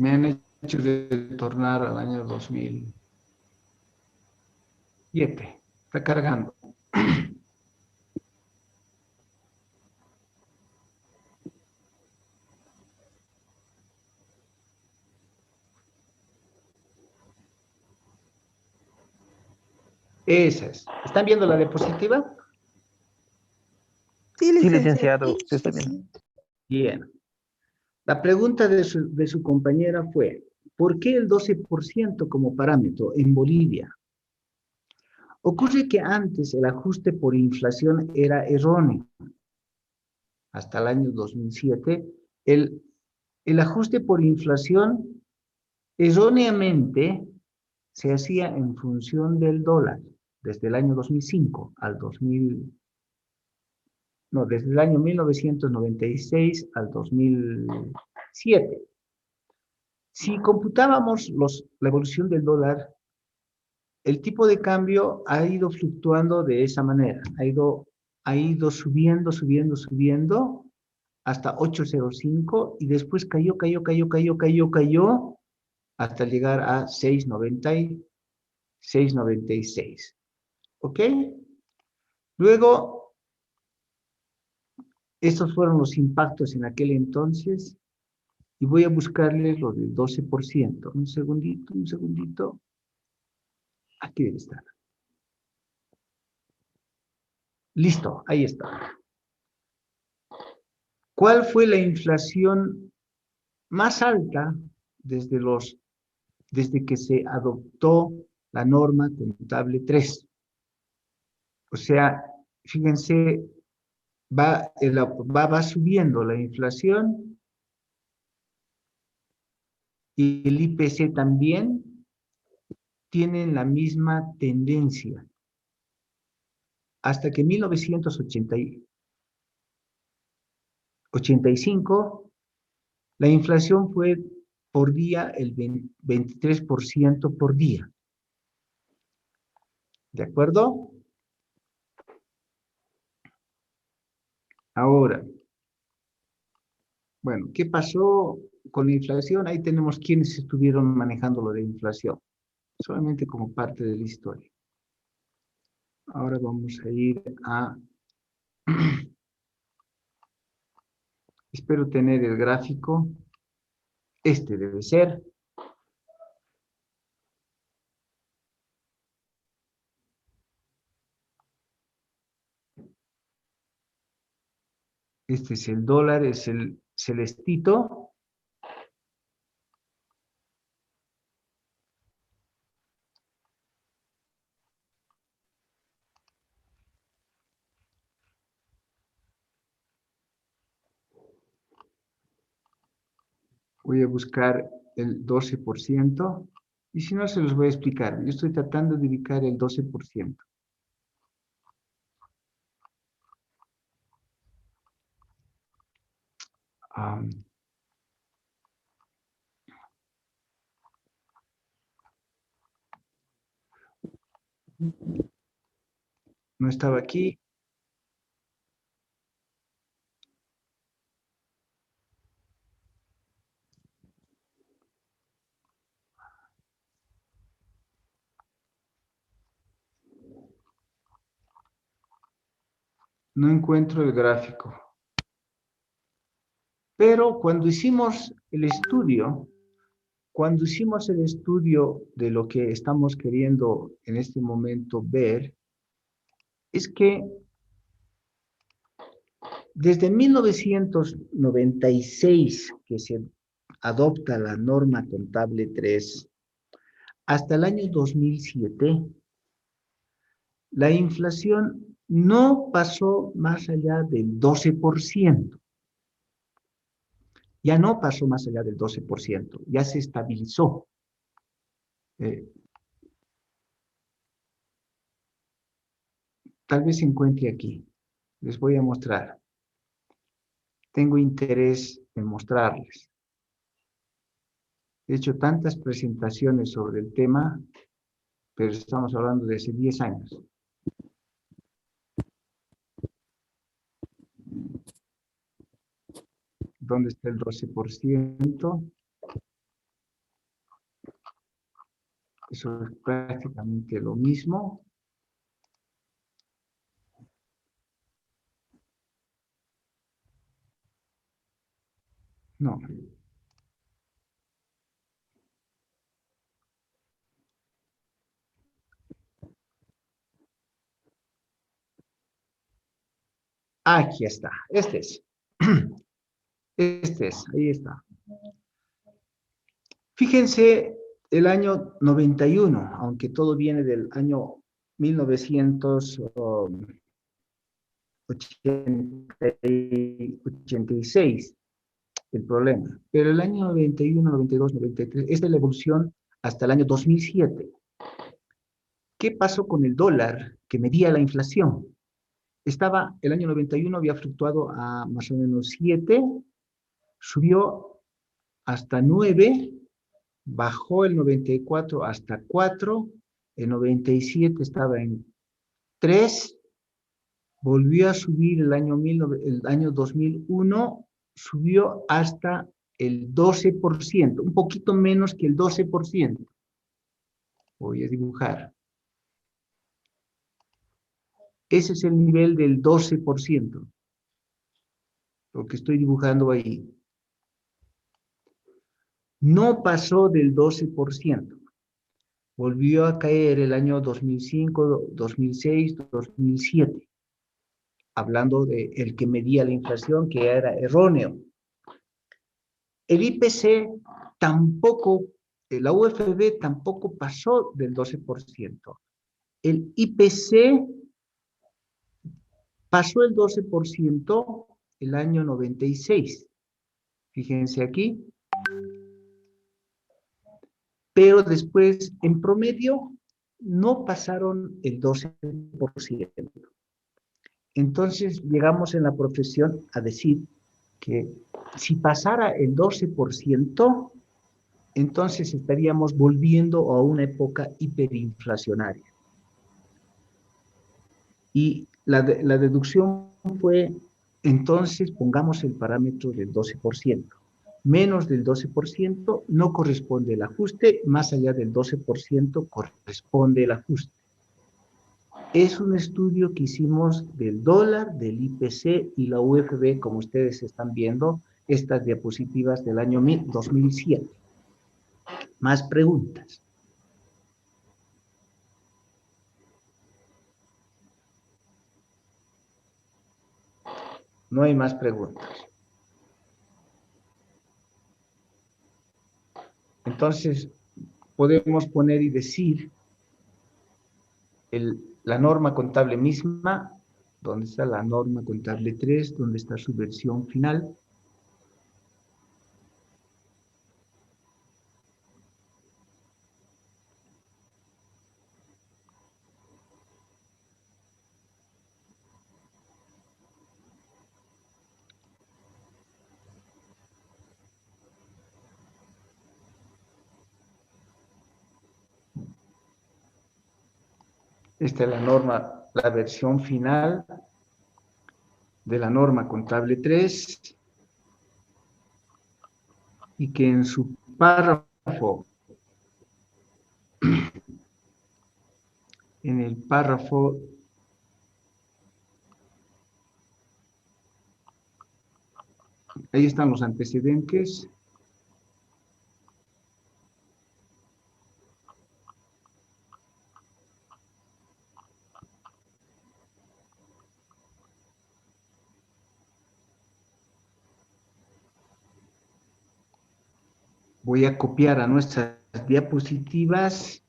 Speaker 2: Me han hecho retornar al año 2007. Está cargando. Esa es. ¿Están viendo la diapositiva?
Speaker 4: Sí,
Speaker 3: Sí,
Speaker 4: licenciado.
Speaker 3: licenciado, se está viendo.
Speaker 2: Bien. La pregunta de su compañera fue, ¿por qué el 12% como parámetro en Bolivia? Ocurre que antes el ajuste por inflación era erróneo. Hasta el año 2007, el ajuste por inflación erróneamente se hacía en función del dólar desde el año 2005 al 2000, no, desde el año 1996 al 2007. Si computábamos la evolución del dólar, el tipo de cambio ha ido fluctuando de esa manera, ha ido subiendo, subiendo, subiendo hasta 8.05 y después cayó, cayó, cayó, cayó, cayó, cayó hasta llegar a 6.96. ¿Ok? Luego, estos fueron los impactos en aquel entonces y voy a buscarles lo del 12%. Un segundito, un segundito. Aquí debe estar. Listo, ahí está. ¿Cuál fue la inflación más alta desde que se adoptó la norma contable 3? O sea, fíjense, va subiendo la inflación y el IPC también tienen la misma tendencia. Hasta que en 1985 la inflación fue por día el 23% por día. ¿De acuerdo? Ahora, bueno, ¿qué pasó con la inflación? Ahí tenemos quienes estuvieron manejando lo de inflación, solamente como parte de la historia. Ahora vamos a ir a... Espero tener el gráfico. Este debe ser. Este es el dólar, es el celestito. Voy a buscar el 12%. Y si no, se los voy a explicar. Yo estoy tratando de ubicar el 12%. No estaba aquí. No encuentro el gráfico. Pero cuando hicimos el estudio de lo que estamos queriendo en este momento ver, es que desde 1996 que se adopta la norma contable 3 hasta el año 2007, la inflación no pasó más allá del 12%. Ya no pasó más allá del 12%, ya se estabilizó. Tal vez se encuentre aquí. Les voy a mostrar. Tengo interés en mostrarles. He hecho tantas presentaciones sobre el tema, pero estamos hablando de hace 10 años. ¿Dónde está el 12%? Eso es prácticamente lo mismo. No. Aquí está. Este es. Este es. Ahí está. Fíjense el año 91, aunque todo viene del año 1986, el problema. Pero el año 91, 92, 93, esta es la evolución hasta el año 2007. ¿Qué pasó con el dólar que medía la inflación? El año 91 había fluctuado a más o menos 7, subió hasta 9, bajó el 94 hasta 4, el 97 estaba en 3, volvió a subir el año 2001, subió hasta el 12%, un poquito menos que el 12%. Voy a dibujar. Ese es el nivel del 12%, lo que estoy dibujando ahí. No pasó del 12%. Volvió a caer el año 2005, 2006, 2007, hablando de el que medía la inflación, que era erróneo. El IPC tampoco, la UFB tampoco pasó del 12%. El IPC pasó el 12% el año 96. Fíjense aquí. Pero después, en promedio, no pasaron el 12%. Entonces, llegamos en la profesión a decir que si pasara el 12%, entonces estaríamos volviendo a una época hiperinflacionaria. Y la deducción fue, entonces pongamos el parámetro del 12%. Menos del 12% no corresponde el ajuste, más allá del 12% corresponde el ajuste. Es un estudio que hicimos del dólar, del IPC y la UFB, como ustedes están viendo, estas diapositivas del año 2007. Más preguntas. No hay más preguntas. Entonces, podemos poner y decir la norma contable misma, ¿dónde está la norma contable 3? ¿Dónde está su versión final? Esta es la norma, la versión final de la norma contable 3, y que en su párrafo, en el párrafo ahí están los antecedentes. Voy a copiar a nuestras diapositivas.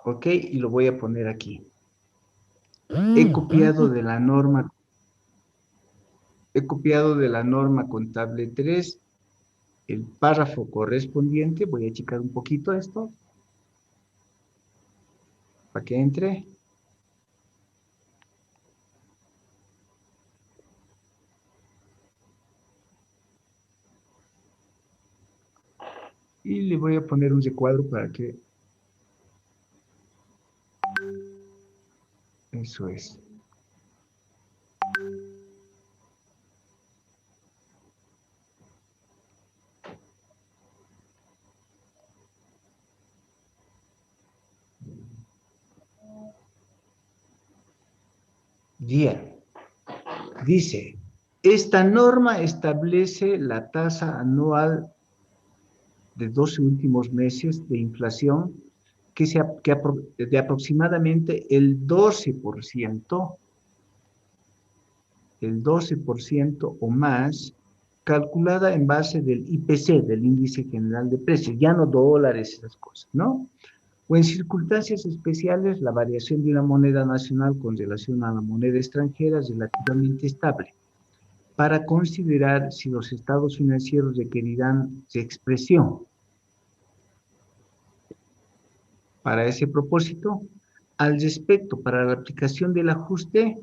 Speaker 2: Ok, y lo voy a poner aquí. He copiado de la norma contable 3 el párrafo correspondiente. Voy a achicar un poquito esto para que entre. Y le voy a poner un recuadro para que... Eso es. Bien. Dice, esta norma establece la tasa anual de 12 últimos meses de inflación de aproximadamente el 12% o más, calculada en base del IPC, del Índice General de Precios, ya no dólares, esas cosas, ¿no? O en circunstancias especiales, la variación de una moneda nacional con relación a la moneda extranjera es relativamente estable, para considerar si los estados financieros requerirán de expresión. Para ese propósito, al respecto, para la aplicación del ajuste,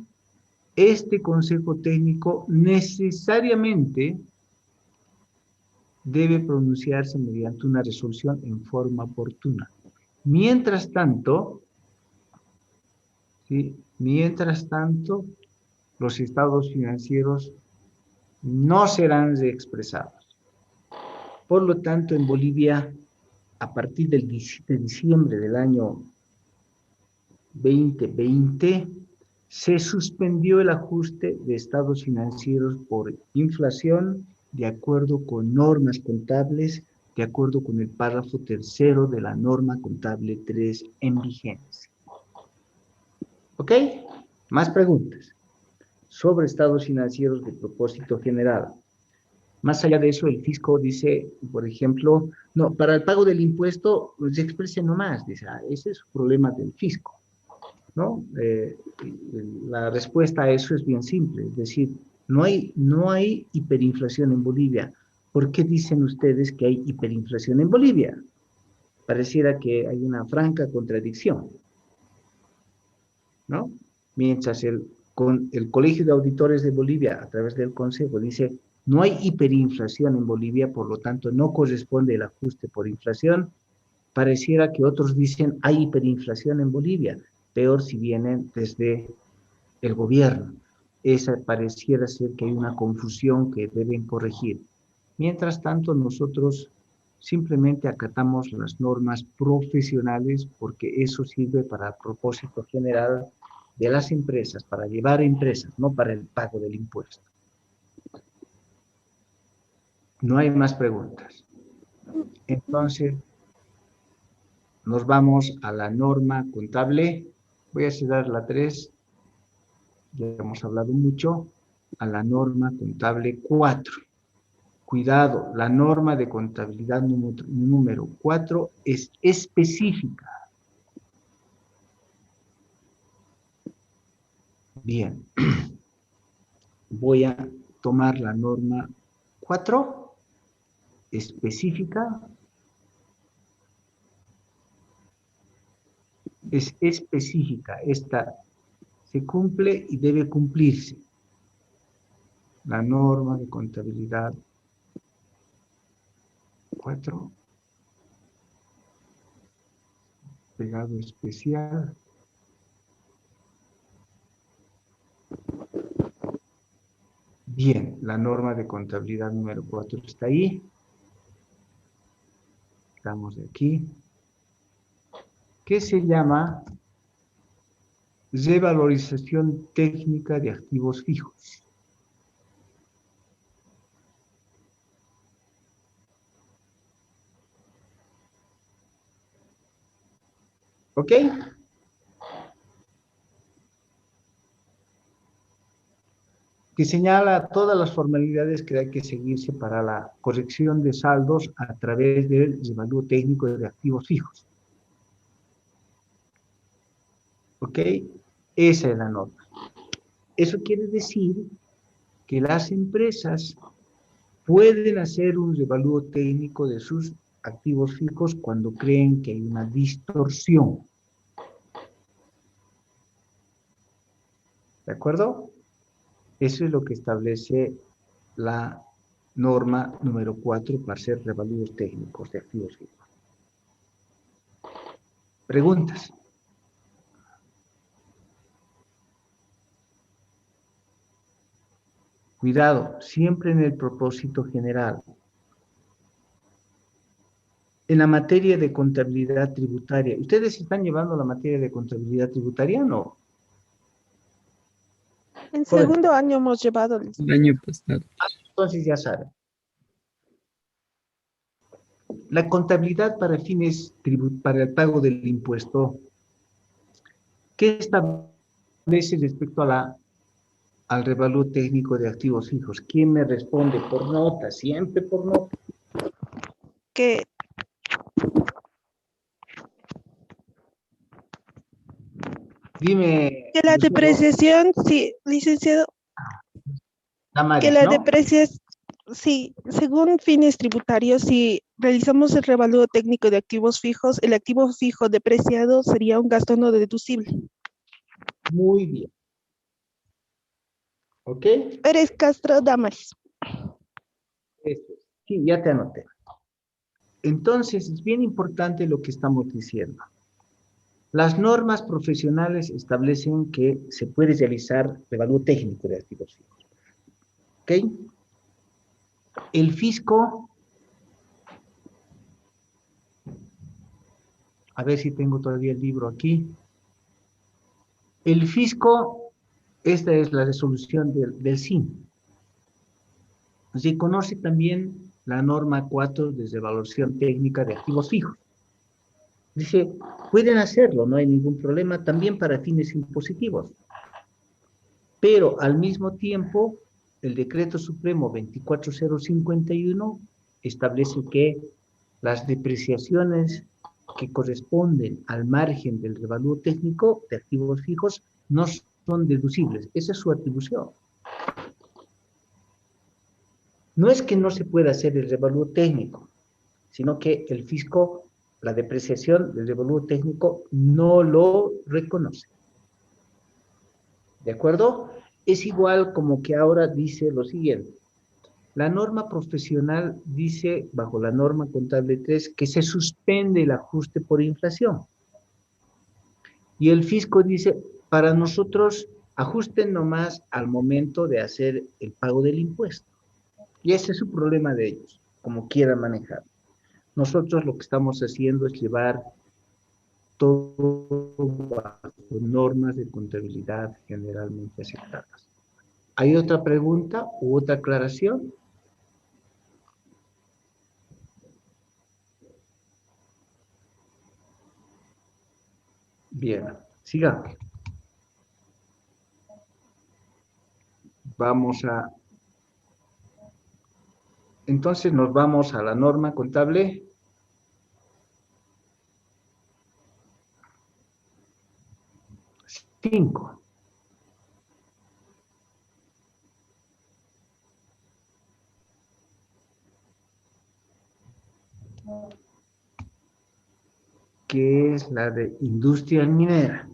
Speaker 2: este Consejo Técnico necesariamente debe pronunciarse mediante una resolución en forma oportuna. Mientras tanto, ¿sí? Mientras tanto, los estados financieros no serán reexpresados. Por lo tanto, en Bolivia, a partir del 17 de diciembre del año 2020, se suspendió el ajuste de estados financieros por inflación de acuerdo con normas contables, de acuerdo con el párrafo tercero de la norma contable 3 en vigencia. ¿Ok? Más preguntas sobre estados financieros de propósito general. Más allá de eso, el fisco dice, por ejemplo, no, para el pago del impuesto se exprese nomás, dice, ese es un problema del fisco, ¿no? La respuesta a eso es bien simple, es decir, no hay hiperinflación en Bolivia. ¿Por qué dicen ustedes que hay hiperinflación en Bolivia? Pareciera que hay una franca contradicción, ¿no? Mientras el Colegio de Auditores de Bolivia, a través del Consejo, dice, no hay hiperinflación en Bolivia, por lo tanto no corresponde el ajuste por inflación, pareciera que otros dicen, hay hiperinflación en Bolivia, peor si vienen desde el gobierno. Esa pareciera ser que hay una confusión que deben corregir. Mientras tanto, nosotros simplemente acatamos las normas profesionales porque eso sirve para el propósito general de las empresas, para llevar empresas, no para el pago del impuesto. No hay más preguntas. Entonces, nos vamos a la norma contable. Voy a cerrar la 3. Ya hemos hablado mucho. A la norma contable 4. Cuidado, la norma de contabilidad número 4 es específica. Bien. Voy a tomar la norma 4, específica. Es específica. Esta se cumple y debe cumplirse. La norma de contabilidad 4. Pegado especial. Bien, la norma de contabilidad número 4 está ahí. Estamos de aquí. ¿Qué se llama? Revalorización técnica de activos fijos. ¿Ok? Que señala todas las formalidades que hay que seguirse para la corrección de saldos a través del revalúo técnico de activos fijos. ¿Ok? Esa es la norma. Eso quiere decir que las empresas pueden hacer un revalúo técnico de sus activos fijos cuando creen que hay una distorsión. ¿De acuerdo? Eso es lo que establece la norma número 4 para hacer revalúos técnicos de activos fijos. Preguntas. Cuidado, siempre en el propósito general. En la materia de contabilidad tributaria, ¿ustedes están llevando la materia de contabilidad tributaria o no?
Speaker 4: En
Speaker 2: Joven,
Speaker 4: segundo año hemos llevado
Speaker 1: El año pasado.
Speaker 2: entonces ya saben. La contabilidad para fines para el pago del impuesto, ¿qué establece respecto al revalúo técnico de activos fijos? ¿Quién me responde? Por nota, siempre por nota.
Speaker 4: que
Speaker 2: Dime,
Speaker 4: que la
Speaker 2: Lucero,
Speaker 4: depreciación, sí, licenciado, que
Speaker 2: Damaris,
Speaker 4: la
Speaker 2: ¿no?
Speaker 4: depreciación, sí, según fines tributarios, si realizamos el revalúo técnico de activos fijos, el activo fijo depreciado sería un gasto no deducible.
Speaker 2: Muy bien. ¿Ok?
Speaker 4: Pérez Castro Damaris.
Speaker 2: Eso es. Sí, ya te anoté. Entonces, es bien importante lo que estamos diciendo. Las normas profesionales establecen que se puede realizar revalúo técnico de activos fijos. ¿Ok? El fisco, a ver si tengo todavía el libro aquí. El fisco, esta es la resolución del SIN. Reconoce también la norma 4 de evaluación técnica de activos fijos. Dice, pueden hacerlo, no hay ningún problema, también para fines impositivos. Pero al mismo tiempo, el Decreto Supremo 24051 establece que las depreciaciones que corresponden al margen del revalúo técnico de activos fijos no son deducibles. Esa es su atribución. No es que no se pueda hacer el revalúo técnico, sino que el fisco, la depreciación del revalúo técnico, no lo reconoce. ¿De acuerdo? Es igual como que ahora dice lo siguiente. La norma profesional dice, bajo la norma contable 3, que se suspende el ajuste por inflación. Y el fisco dice, para nosotros, ajusten nomás al momento de hacer el pago del impuesto. Y ese es su problema de ellos, como quieran manejar. Nosotros lo que estamos haciendo es llevar todo bajo normas de contabilidad generalmente aceptadas. ¿Hay otra pregunta u otra aclaración? Bien, sigamos. Entonces nos vamos a la norma contable 5. Que es la de industria minera.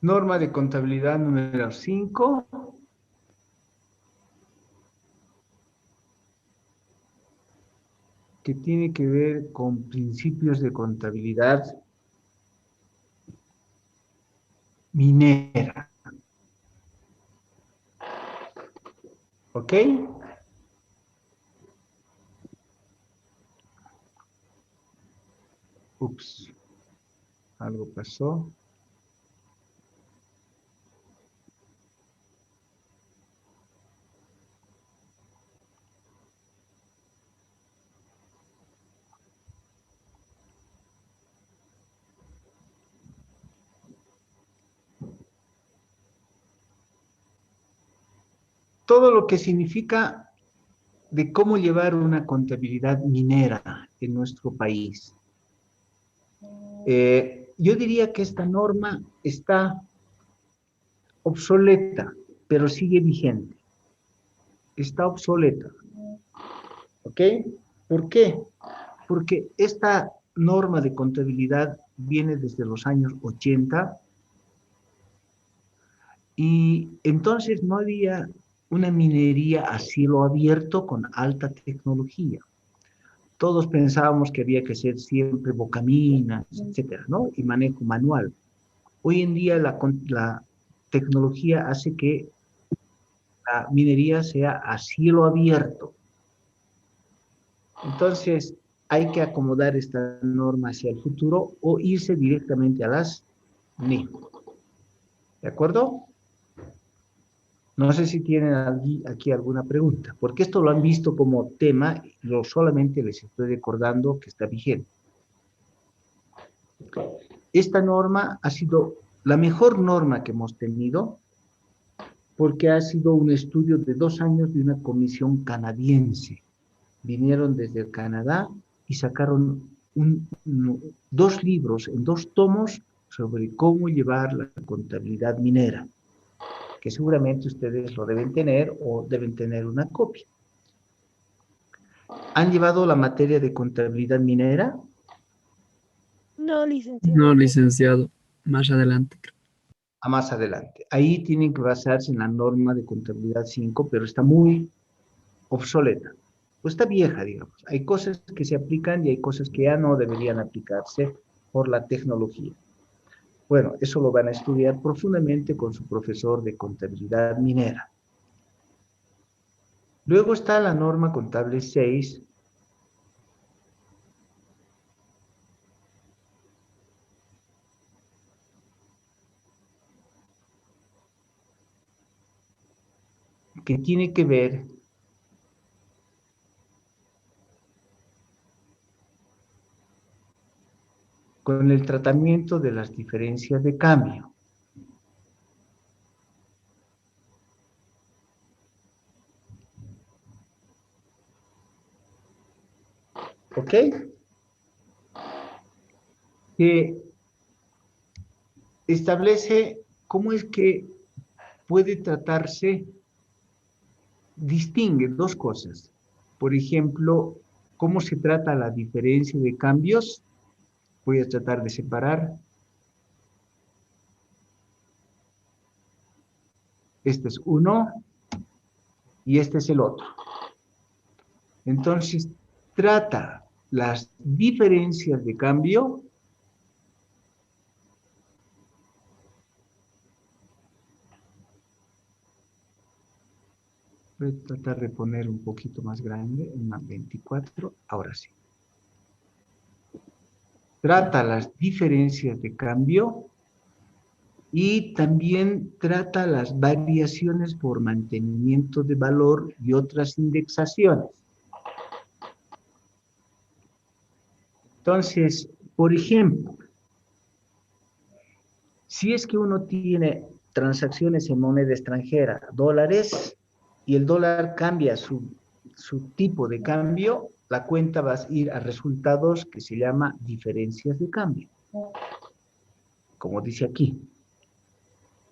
Speaker 2: Norma de contabilidad número 5, que tiene que ver con principios de contabilidad minera. ¿Ok? Ups, algo pasó. Todo lo que significa de cómo llevar una contabilidad minera en nuestro país. Yo diría que esta norma está obsoleta, pero sigue vigente. Está obsoleta. ¿Ok? ¿Por qué? Porque esta norma de contabilidad viene desde los años 80 y entonces no había una minería a cielo abierto con alta tecnología. Todos pensábamos que había que ser siempre bocaminas, etcétera, ¿no? Y manejo manual. Hoy en día la tecnología hace que la minería sea a cielo abierto. Entonces, hay que acomodar esta norma hacia el futuro o irse directamente a las NIF. ¿De acuerdo? No sé si tienen aquí alguna pregunta, porque esto lo han visto como tema, yo solamente les estoy recordando que está vigente. Esta norma ha sido la mejor norma que hemos tenido, porque ha sido un estudio de 2 años de una comisión canadiense. Vinieron desde el Canadá y sacaron 2 libros en 2 tomos sobre cómo llevar la contabilidad minera, que seguramente ustedes lo deben tener o deben tener una copia. ¿Han llevado la materia de contabilidad minera?
Speaker 4: No, licenciado.
Speaker 5: No, licenciado. Más adelante.
Speaker 2: A más adelante. Ahí tienen que basarse en la norma de contabilidad 5, pero está muy obsoleta. Pues está vieja, digamos. Hay cosas que se aplican y hay cosas que ya no deberían aplicarse por la tecnología. Bueno, eso lo van a estudiar profundamente con su profesor de contabilidad minera. Luego está la norma contable 6, que tiene que ver con el tratamiento de las diferencias de cambio. ¿Ok? Que establece cómo es que puede tratarse, distingue 2 cosas. Por ejemplo, cómo se trata la diferencia de cambios. Voy a tratar de separar. Este es uno y este es el otro. Entonces, trata las diferencias de cambio voy a tratar de poner un poquito más grande, una 24, ahora sí. Trata las diferencias de cambio y también trata las variaciones por mantenimiento de valor y otras indexaciones. Entonces, por ejemplo, si es que uno tiene transacciones en moneda extranjera, dólares, y el dólar cambia su tipo de cambio, la cuenta va a ir a resultados que se llama diferencias de cambio. Como dice aquí.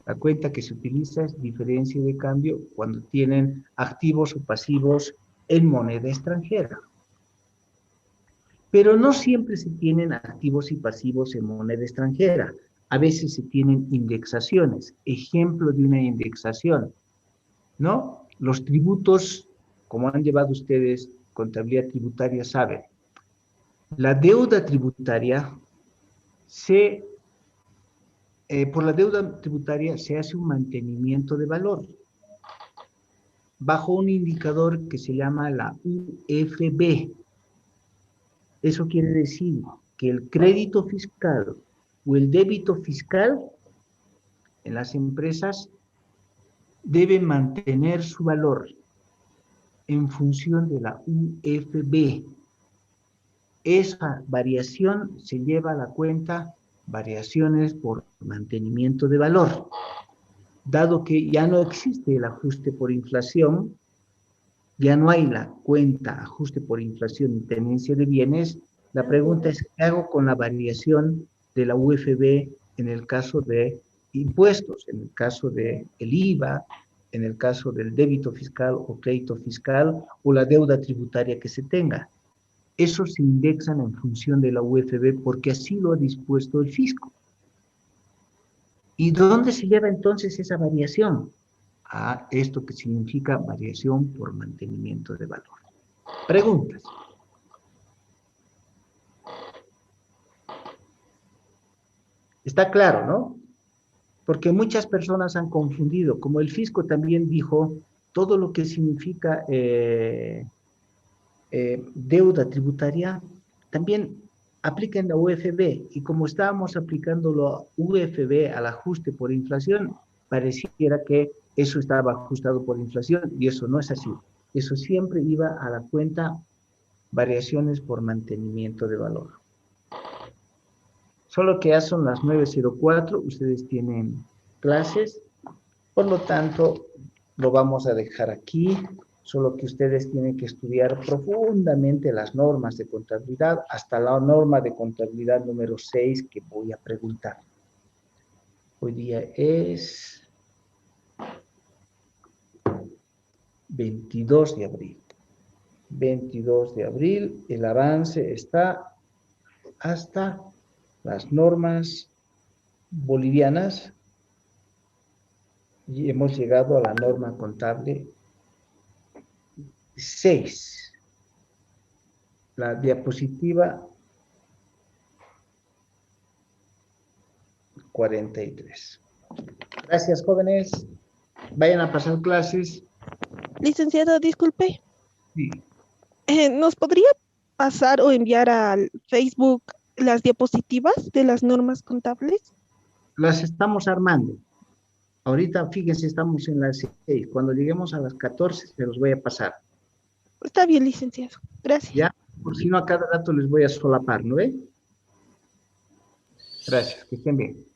Speaker 2: La cuenta que se utiliza es diferencia de cambio cuando tienen activos o pasivos en moneda extranjera. Pero no siempre se tienen activos y pasivos en moneda extranjera. A veces se tienen indexaciones. Ejemplo de una indexación, ¿no? Los tributos, como han llevado ustedes contabilidad tributaria, saben. La deuda tributaria por la deuda tributaria se hace un mantenimiento de valor bajo un indicador que se llama la UFB. Eso quiere decir que el crédito fiscal o el débito fiscal en las empresas debe mantener su valor en función de la UFB. Esa variación se lleva a la cuenta variaciones por mantenimiento de valor. Dado que ya no existe el ajuste por inflación, ya no hay la cuenta ajuste por inflación y tenencia de bienes, la pregunta es, ¿qué hago con la variación de la UFB en el caso de impuestos, en el caso del IVA, en el caso del débito fiscal o crédito fiscal o la deuda tributaria que se tenga? Esos se indexan en función de la UFB porque así lo ha dispuesto el fisco. ¿Y dónde se lleva entonces esa variación? A esto que significa variación por mantenimiento de valor. Preguntas. Está claro, ¿no? porque muchas personas han confundido, como el fisco también dijo, todo lo que significa deuda tributaria, también aplica en la UFB, y como estábamos aplicando la UFB al ajuste por inflación, pareciera que eso estaba ajustado por inflación, y eso no es así. Eso siempre iba a la cuenta variaciones por mantenimiento de valor. Solo que ya son las 9:04, ustedes tienen clases, por lo tanto, lo vamos a dejar aquí, solo que ustedes tienen que estudiar profundamente las normas de contabilidad, hasta la norma de contabilidad número 6 que voy a preguntar. Hoy día es 22 de abril. 22 de abril, el avance está hasta las normas bolivianas y hemos llegado a la norma contable 6. La diapositiva 43. Gracias, jóvenes. Vayan a pasar clases.
Speaker 4: Licenciado, disculpe,
Speaker 2: Sí.
Speaker 4: ¿nos podría pasar o enviar al Facebook las diapositivas de las normas contables?
Speaker 2: Las estamos armando. Ahorita, fíjense, estamos en las 6. Cuando lleguemos a las 14, se los voy a pasar.
Speaker 4: Está bien, licenciado. Gracias.
Speaker 2: Ya, por si no, a cada rato les voy a solapar, ¿no ve? Gracias, que estén bien.